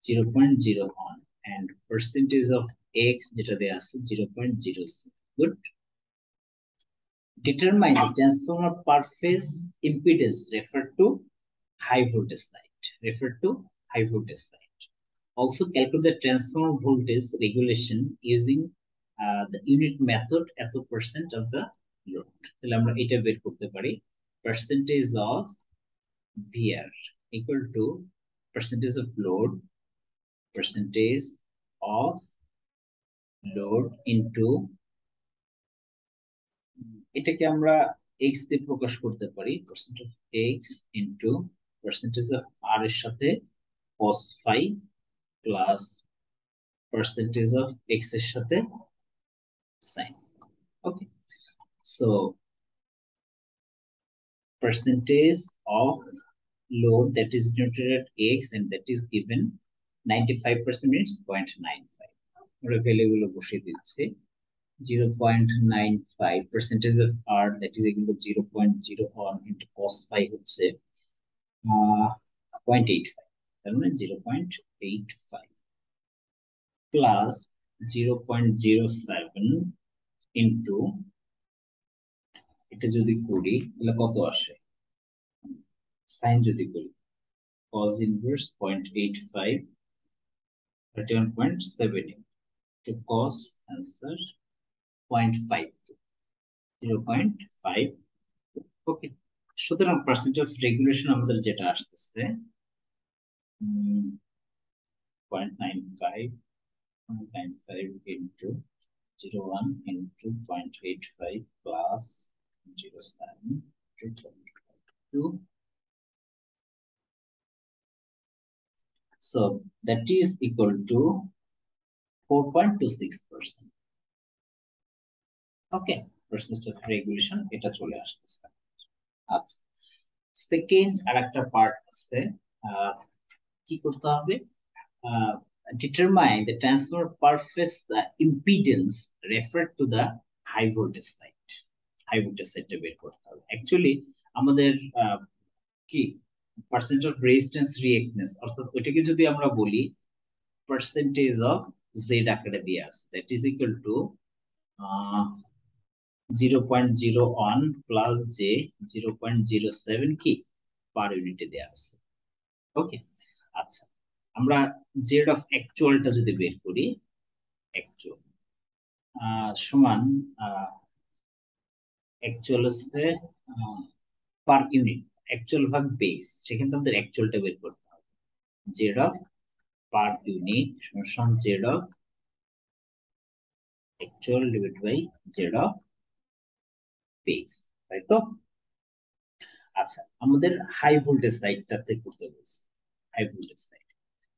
0.01, and percentage of x যেটা দেয়া আছে 0.06. Good. Determine the transformer per phase impedance referred to high voltage side. Refer to high voltage side. Also calculate the transformer voltage regulation using the unit method at the percent of the load. তাহলে আমরা এটা বের করতে পারি, percentage of VR equal to percentage of load, percentage of load into, এটাকে আমরা এক্স দিয়ে প্রকাশ করতে পারি, percent of X into percentage of R এর সাথে cos phi plus percentage of X এর সাথে sin। Okay, so percentage of load that is generated at X and that is given 95% means 0.95. আমরা ভ্যালু গুলো বসিয়ে দিচ্ছি 0.95 percentage of R that is equal to 0.01 into cos phi হচ্ছে 0.85 তার মানে 0.85 plus 0.07 into এটা যদি করি তাহলে কত আসে সাইন যদি করি cos inverse 0.85 31.7 to cos answer 0.52 0.5 ওকে সুতরাং পার্সেন্টেজ অফ রেগুলেশন আমাদের যেটা আসতেছে 0.95 into 01 into 0.85 plus 07 to 0.52. So that is equal to 4.26%. Okay, percentage of regulation এটা চলে আসতেছে আচ্ছা সেকেন্ড আরেকটা পার্ট আছে কি করতে হবে determine the transfer per phase the impedance referred to the high voltage side বের করতে হবে অ্যাকচুয়ালি আমাদের কি পার্সেন্টেজ অফ রেজিস্ট্যান্স রিঅ্যাক্ট্যান্স অর্থাৎ ওইটাকে যদি আমরা বলি পার্সেন্টেজ অফ জেড আকারে দিয়ে আছে that is equal two 0.01 plus J 0.07 কি পার ইউনিটে দেয়া আছে ওকে আচ্ছা আমরা জেড অফ অ্যাকচুয়ালটা যদি বের করি অ্যাকচুয়াল সমান অ্যাকচুয়াল হচ্ছে পার ইউনিট অ্যাকচুয়াল ভাগ বেস সেখানে আমাদের অ্যাকচুয়ালটা বের করতে হবে জেড অফ পার ইউনিট সমান Z of actual divide by Z of base তাই তো আচ্ছা আমাদের হাই ভোল্টেজ সাইডটাতে করতে বলছে হাই ভোল্টেজ সাইড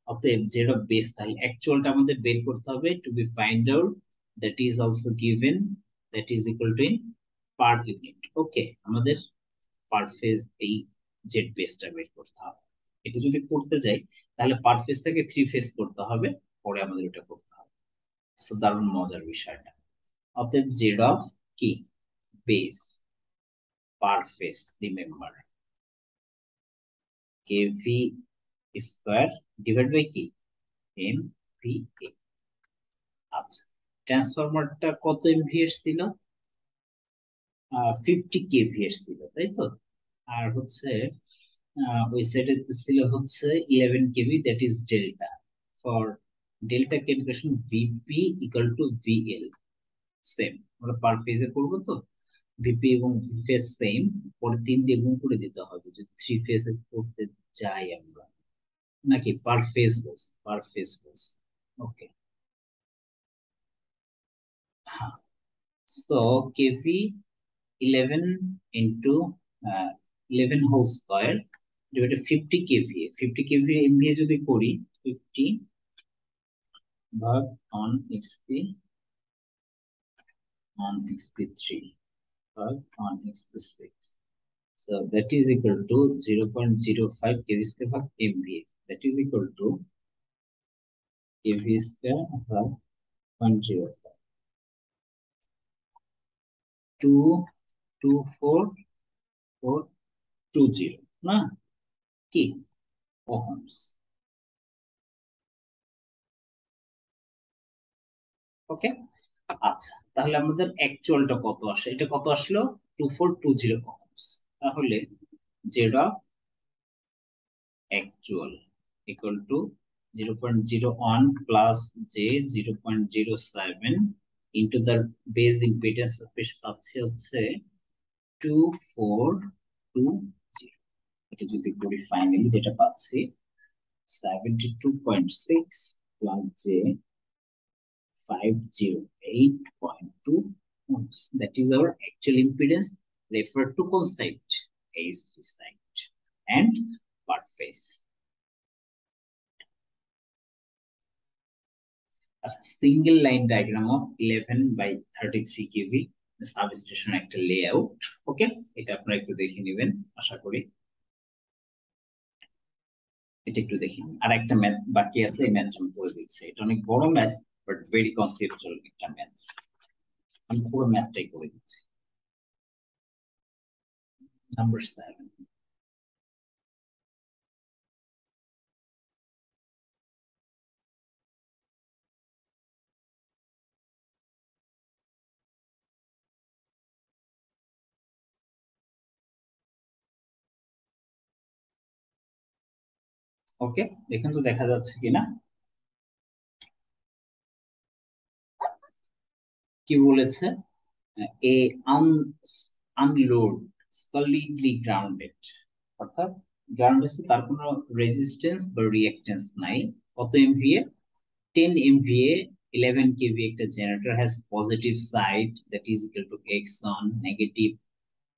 অতএব জেড অফ বেস তাহলে অ্যাকচুয়ালটা আমাদের বের করতে হবে to be find out that is also given that is equal to in per unit okay আমাদের পার ফেজ এই জেড বেসটা বের করতে হবে এটা যদি করতে যাই তাহলে পার ফেজ থেকে 3 ফেজ করতে হবে পরে আমাদের এটা করতে হবে সো দারুণ মজার বিষয়টা অতএব জেড অফ কি base per phase remember KV square divide by কি এমভিএ আচ্ছা ট্রান্সফরমারটা কত এমভিএর ছিল 50 কেভিএর ছিল তাই তো আর হচ্ছে ওই সাইডে ছিল হচ্ছে 11 KV that is delta for delta calculation VP equal to VL same আমরা পার ফেজে করব তো ভিপি এবং ফেজ সেম পরে 3 দিয়ে গুণ করে দিতে হবে যদি 3 ফেজে করতে যাই আমরা নাকি পার ফেজ বস ওকে হ্যাঁ so KV 11 into 11 whole square divided 50 kVA 50 kVA MVA যদি করি 50 ভাগ on XP3 ভাগ on XP6 so that is equal to 0.05 kV square ভাগ MVA that is equal to kV square ভাগ 0.05 22420 না কি ওহমস ওকে আচ্ছা তাহলে আমাদের অ্যাকচুয়ালটা কত আসে এটা কত আসলো 2420 ওহমস তাহলে Z of actual equal to 0.01 plus J 0.07 into the base impedance পাচ্ছি হচ্ছে 2420 এটা যদি করি ফাইনালি যেটা পাচ্ছি 72.6 plus J 508.2 ohms. That is our actual impedance referred to cos side, AC side, and per phase. A single line diagram of 11 by 33 kV substation একটা লেআউট। ওকে, এটা আপনারা একটু দেখে নেবেন আশা করি। এটা একটু দেখি, আর একটা ম্যাথ বাকি আছে, এই ম্যাথটা আমি করে দিচ্ছি। এটা অনেক বড় ম্যাথ, বাট ভেরি কনসেপচুয়াল একটা ম্যাথ। আমি পুরো ম্যাথটাই করে দিচ্ছি। নাম্বার 7। ওকে, দেখেন তো দেখা যাচ্ছে কিনা। কি বলেছে? এ আনলোড সলিডলি গ্রাউন্ডেড, অর্থাৎ গ্রাউন্ড আছে, তার কোনো রেজিস্ট্যান্স বা রিঅ্যাকট্যান্স নাই। কত এমভিএ? 10 MVA, 11 kV একটা generator has positive side that is equal to x on, negative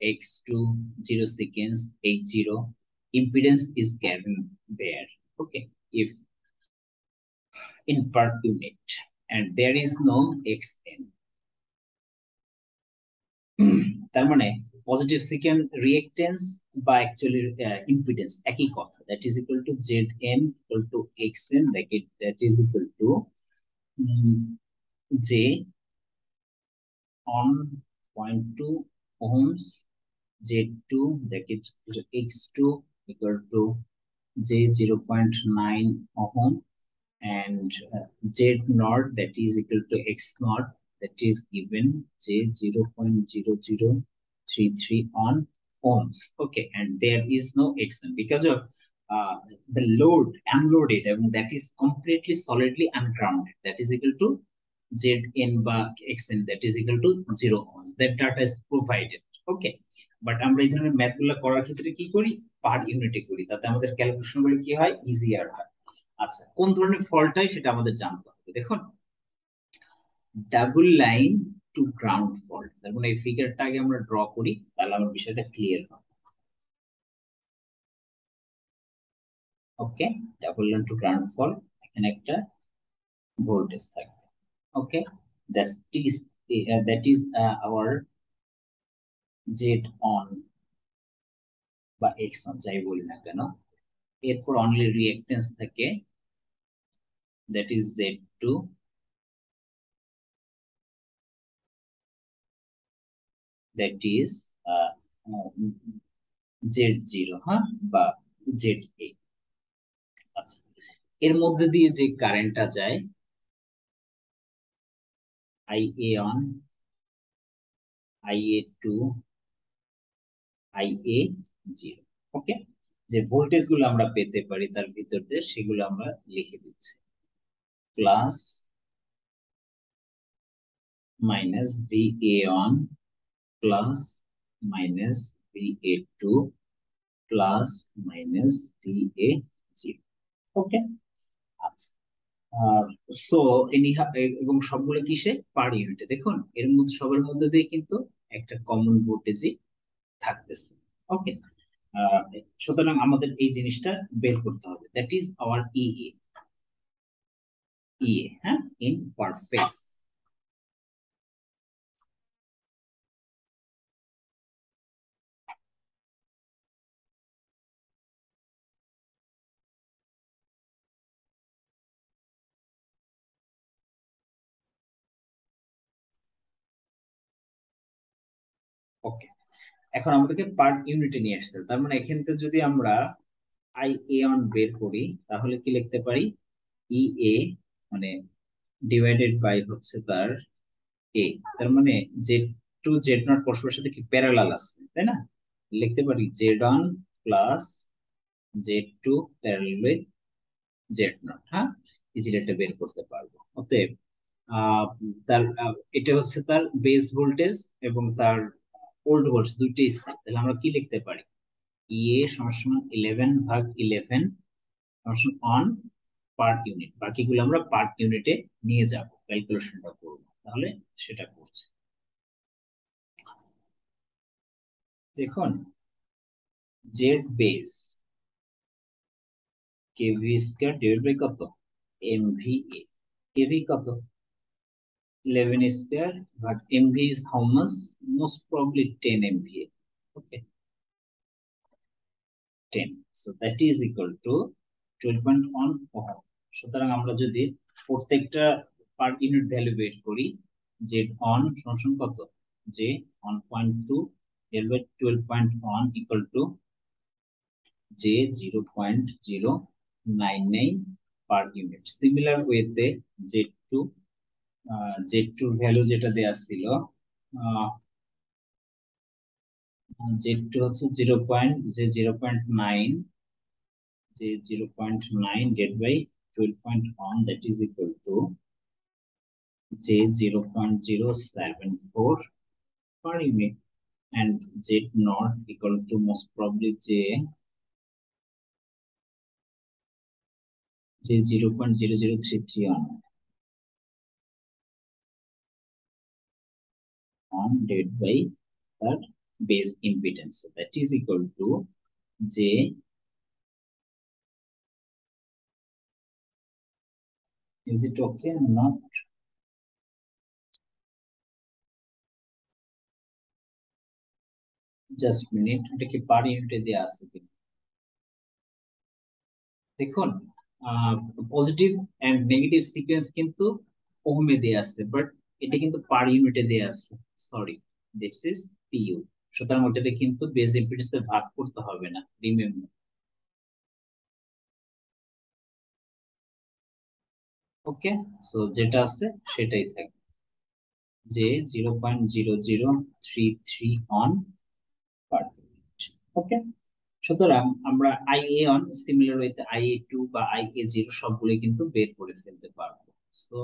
x2, 0 seconds, x0. Impedance is given there. Okay, if in per unit, and there is no xn. তার মানে পজিটিভ সেকেন্ড রিঅ্যাকট্যান্স বা অ্যাকচুয়ালি ইম্পিডেন্স একই কথা, that is equal two zn equal to xn, that is equal two j on 0.2 ohms, Z2 that is X2 equal to J 0.9 ohm, and Z naught that is equal to X naught that is given J 0.0033 on ohms. Okay, and there is no Xn because of the load unloaded, and that is completely solidly ungrounded. That is equal to Zn বা Xn that is equal to 0 ohms. That data is provided. Okay, but আমরা এই ধরনের ম্যাথ গুলো করার ক্ষেত্রে কি করি? পার ইউনিটে করি, তাতে আমাদের ক্যালকুলেশন গুলো কি হয়? ইজিয়ার হয়। আচ্ছা, কোন ধরনের ফল্ট হয় সেটা আমাদের জানতে হবে। দেখুন, double line to ground fault, তার মানে এই ফিগারটা আগে আমরা ড্র করি, তাহলে আমার বিষয়টা ক্লিয়ার হবে। Okay, double line to ground fault, এখানে একটা ভোল্টেজ থাকবে। Okay, that is our Z one বা এক্স অন যাই বলি না কেন। এরপর অনলি রিঅ্যাকট্যান্স থাকে, that is Z2, that is Z0, হ্যাঁ, বা ZA। আচ্ছা, এর মধ্যে দিয়ে যে কারেন্টটা যায় IA1, IA2, IA0। ওকে, যে ভোল্টেজ গুলো আমরা পেতে পারি তার ভিতর দিয়ে সেগুলো আমরা লিখে দিচ্ছি, plus minus VA1 plus minus VA2 plus minus VA0। ওকে, আচ্ছা, সো এবং সবগুলো কিসে? পার ইউনিটে। দেখুন, এর মধ্যে সবার মধ্যে দিয়ে কিন্তু একটা কমন ভোল্টেজই থাকতেছে। ওকে, সুতরাং আমাদের এই জিনিসটা বের করতে হবে, দ্যাট ইজ আওয়ার ইএ, হ্যাঁ, ইন পার ফেজ। ওকে, এখন আমাদেরকে পার ইউনিটে নিয়ে আসতে হবে। তার মানে এখান থেকে যদি আমরা আই এ অন বের করি, তাহলে কি লিখতে পারি? ই এ মানে ডিভাইডেড বাই হচ্ছে তার এ, তার মানে জেড টু জেড নট পরস্পরের সাথে কি প্যারালাল আছে, তাই না? লিখতে পারি Z one plus Z two parallel with Z naught, হ্যাঁ, ইজিলি এটা বের করতে পারবো। অতএব তার এটা হচ্ছে তার বেস ভোল্টেজ এবং তার ওল্ড ভোল্টেজ দুইটাই সেম। তাহলে আমরা কি লিখতে পারি? ইএ সমান 11/11 অন পার ইউনিট। বাকিগুলো আমরা পার ইউনিটে নিয়ে যাব, ক্যালকুলেশনটা করবো, তাহলে সেটা করছে। দেখুন, Z base KV square divide by কত? এমভিএ। কেভি কত? 11 square, but MVA is how much? Most probably 10 MVA. Okay, 10. So that is equal to 12.1 ohm. সুতরাং আমরা যদি প্রত্যেকটা পার ইউনিট ভ্যালু বের করি, যে অন সমান কত, যে 1.2 ডিভাইড বাই 12.1 ইকুয়াল টু যে 0.099 পার ইউনিট। সিমিলার ওয়েতে Z2, Z2 ভ্যালু যেটা দেয়া ছিল, Z2 হচ্ছে 0.9, যে 0.9 divide by 12.1 that is equal to যে 0.074 per unit, and Z naught equal to most probably যে 0.0033 on divided by that base impedance, that is equal to J. Is it okay or not? Just minute, এটা কি পার ইউনিটে দেয়া আছে কিনা দেখুন। পজিটিভ এন্ড নেগেটিভ সিকোয়েন্স কিন্তু ওহমে দেয়া আছে, বাট এটা কিন্তু পার ইউনিটে দেয়া আছে। Sorry, this is PU. সুতরাং ওটাতে কিন্তু বেস ইম্পিডেন্স ভাগ করতে হবে না, রিমেম্বার। ওকে, সো যেটা আছে সেটাই থাকবে, যে 0.0033 অন পার ইউনিট। ওকে, সুতরাং আমরা আইএ অন সিমিলার ওয়েতে IA2 বা IA0 সবগুলো কিন্তু বের করে ফেলতে পারবো। সো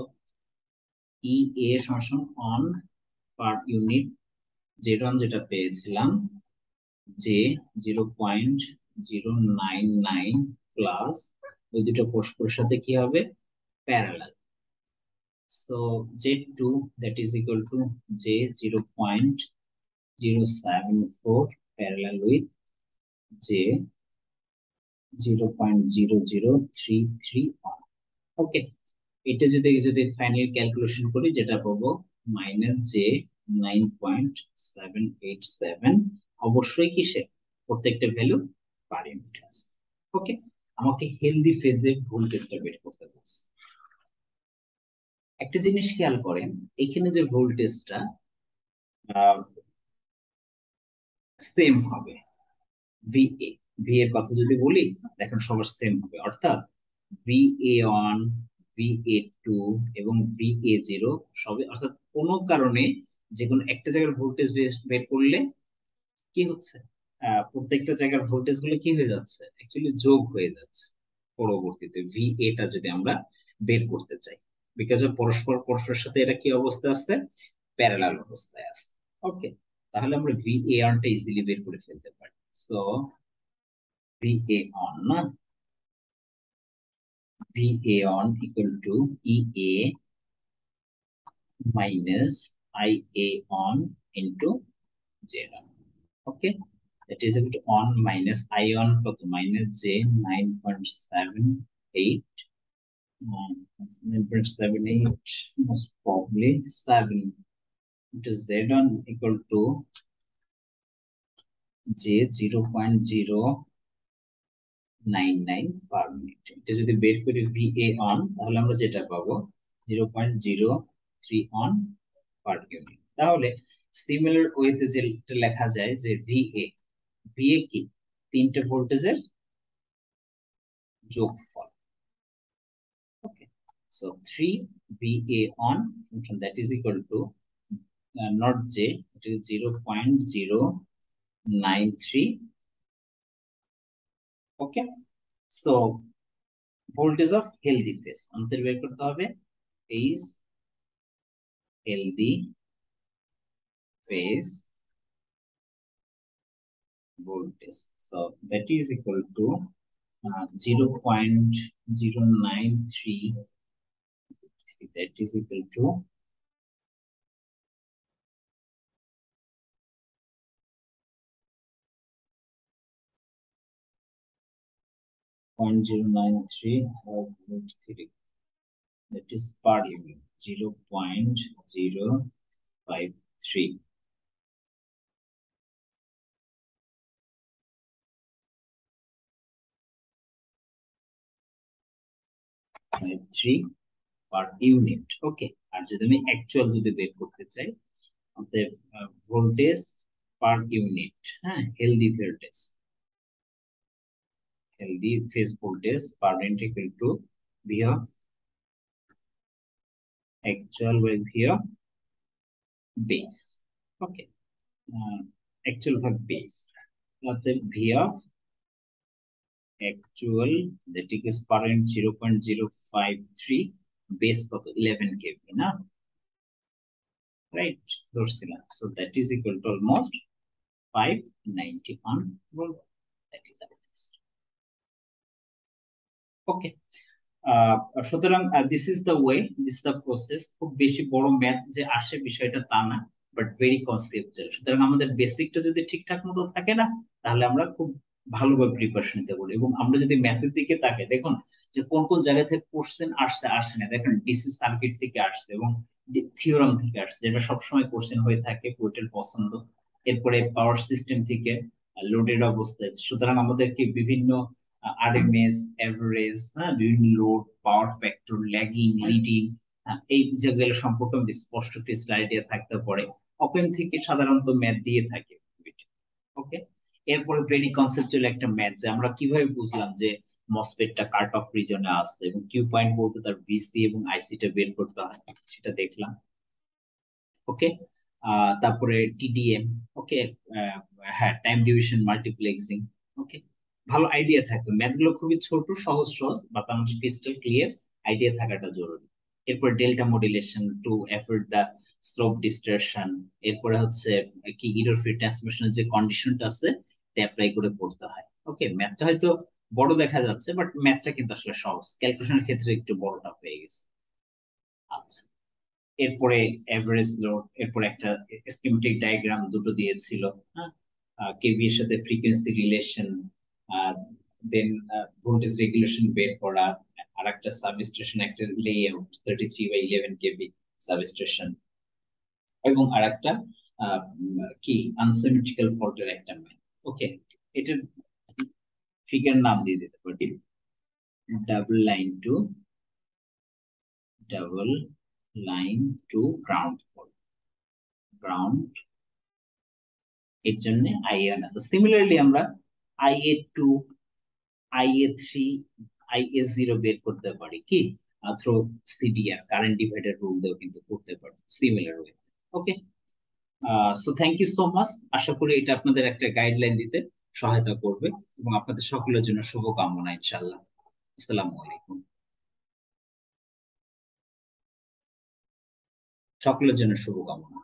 ইএ সমান on per unit Z on যেটা পেয়েছিলাম, যে 0.099 প্লাস ওই দুটো পরস্পরের সাথে কি হবে, parallel. So Z2 that is equal to J 0.074 parallel with J 0.0033 on. ওকে, এটা যদি ফাইনাল ক্যালকুলেশন করি যেটা পাবো -J9.787, অবশ্যই কিসে, প্রত্যেকটা ভ্যালু পার ইউনিট আছে। ওকে, আমাকে হেলদি ফেজে ভোল্টেজটা বের করতে বলছে। একটা জিনিস খেয়াল করেন, এখানে যে ভোল্টেজটা সেম হবে, ভিএ, ভি এর কথা যদি বলি দেখেন সবার সেম হবে, অর্থাৎ VA1, VA2 এবং VA0 সবই, অর্থাৎ কোনো কারণে যে কোনো একটা জায়গার ভোল্টেজ বের করলে কি হচ্ছে, প্রত্যেকটা জায়গার ভোল্টেজ গুলো কি হয়ে যাচ্ছে, অ্যাকচুয়ালি যোগ হয়ে যাচ্ছে পরবর্তীতে VA টা যদি আমরা বের করতে চাই, বিকজ পরস্পর পরস্পরের সাথে এটা কি অবস্থা আছে, প্যারালাল অবস্থায় আছে। ওকে, তাহলে আমরা VA1 টা ইজিলি বের করে ফেলতে পারি। সো VA1 না, VA1 equal to EA minus IA on into Z1. Okay, that is equal to on minus I on কত, minus J 9.78, 9.78 most probably 7 into Z1 equal to J 0.099 per minute। এটা যদি বের করি VA on, তাহলে আমরা যেটা পাবো 0.03 on পার ইউনিট। তাহলে সিমিলার ওয়েতে যেটা লেখা যায় যে VA, VA কি, তিনটে ভোল্টেজের যোগফল। ওকে, so 3 VA on that is equal to not J, it is 0.093। Okay, so voltage of healthy phase আমাদের বের করতে হবে, is healthy phase voltage, so that is equal to 0.093, that is equal to 0.093 that is per unit। 0.053. Per unit. Okay, আর যদি আমি অ্যাকচুয়াল যদি বের করতে চাই, অতএব ভোল্টেজ পার ইউনিট, হ্যাঁ, healthy phase voltage per unit equal to V of actual by V of base. Okay, actual by base, অতএব V of actual that is per unit 0.053, base কত 11 kV না, right, ধরছিলাম। So that is equal to almost 591 volt. That is our answer. Okay. সুতরাং this is the way, this is the process. খুব বেশি বড় ম্যাথ যে আসে বিষয়টা তা না, বাট ভেরি কনসেপচুয়াল। সুতরাং আমাদের বেসিকটা যদি ঠিকঠাক মতো থাকে না, তাহলে আমরা খুব ভালোভাবে প্রিপারেশন নিতে পারি। এবং আমরা যদি ম্যাথের দিকে তাকাই, দেখুন যে কোন কোন জায়গা থেকে কোশ্চেন আসে না। দেখেন ডিসি সার্কিট থেকে আসছে এবং থিওরাম থেকে আসছে, যেটা সবসময় কোশ্চেন হয়ে থাকে, কোয়েটের পছন্দ। এরপরে পাওয়ার সিস্টেম থেকে লোডের অবস্থায়। সুতরাং আমাদেরকে বিভিন্ন আরএমএস, এভারেজ, হ্যাঁ, বিভিন্ন load, power factor, lagging, leading, এই যেগুলো সম্পর্কে আমাদের স্পষ্ট একটা আইডিয়া থাকতে পারে। ওপেন থেকে সাধারণত ম্যাথ দিয়ে থাকে। ওকে, এরপরে ভেরি কনসেপচুয়াল একটা ম্যাথ, যে আমরা কিভাবে বুঝলাম যে মসফেটটা কাট অফ রিজনে আসছে, এবং কিউ পয়েন্ট বলতে তার ভিসি এবং আইসিটা বের করতে হয়, সেটা দেখলাম। ওকে, তারপরে টিডিএম। ওকে, হ্যাঁ, টাইম ডিভিশন মাল্টিপ্লেক্সিং। ওকে, ভালো আইডিয়া থাকতো। ম্যাথগুলো খুবই ছোট, সহজ বাট আমাদের ক্রিস্টাল ক্লিয়ার আইডিয়া থাকাটা জরুরি। এরপর delta modulation two avoid the slope distortion. এরপরে হচ্ছে কি এরর ফ্রি ট্রান্সমিশনের যে কন্ডিশনটা আছে, এটা অ্যাপ্লাই করে পড়তে হয়। ওকে, ম্যাথটা হয়তো বড় দেখা যাচ্ছে, বাট ম্যাথটা কিন্তু আসলে সহজ, ক্যালকুলেশনের ক্ষেত্রে একটু বড়টা হয়ে গেছে। আচ্ছা, এরপরে এভারেজ লোড, এরপর একটা স্কিমেটিক ডায়াগ্রাম দুটো দিয়েছিল, হ্যাঁ, কেভি এর সাথে ফ্রিকোয়েন্সি রিলেশন, দেন ভোল্টেজ রেগুলেশন বের করা, আর একটা সাবস্টেশন, একটা লেআউট 33/11 কেভি সাবস্টেশন, এবং আর একটা কি আনসিমেট্রিক্যাল ফল্টের একটা ম্যাথ। ওকে, এটার ফিগার নাম দিয়ে দিতে পারি double line to ground fault, ground এর জন্য আইএ না। তো সিমিলারলি আমরা IA2, IA3, IA0 বের করতে পারি কি through CDR, current divider rule দিয়েও কিন্তু করতে পারি similar way. Okay, so thank you so much. আশা করি এটা আপনাদের একটা গাইডলাইন দিতে সহায়তা করবে, এবং আপনাদের সকলের জন্য শুভকামনা ইনশাআল্লাহ। আসসালামু আলাইকুম। সকলের জন্য শুভকামনা।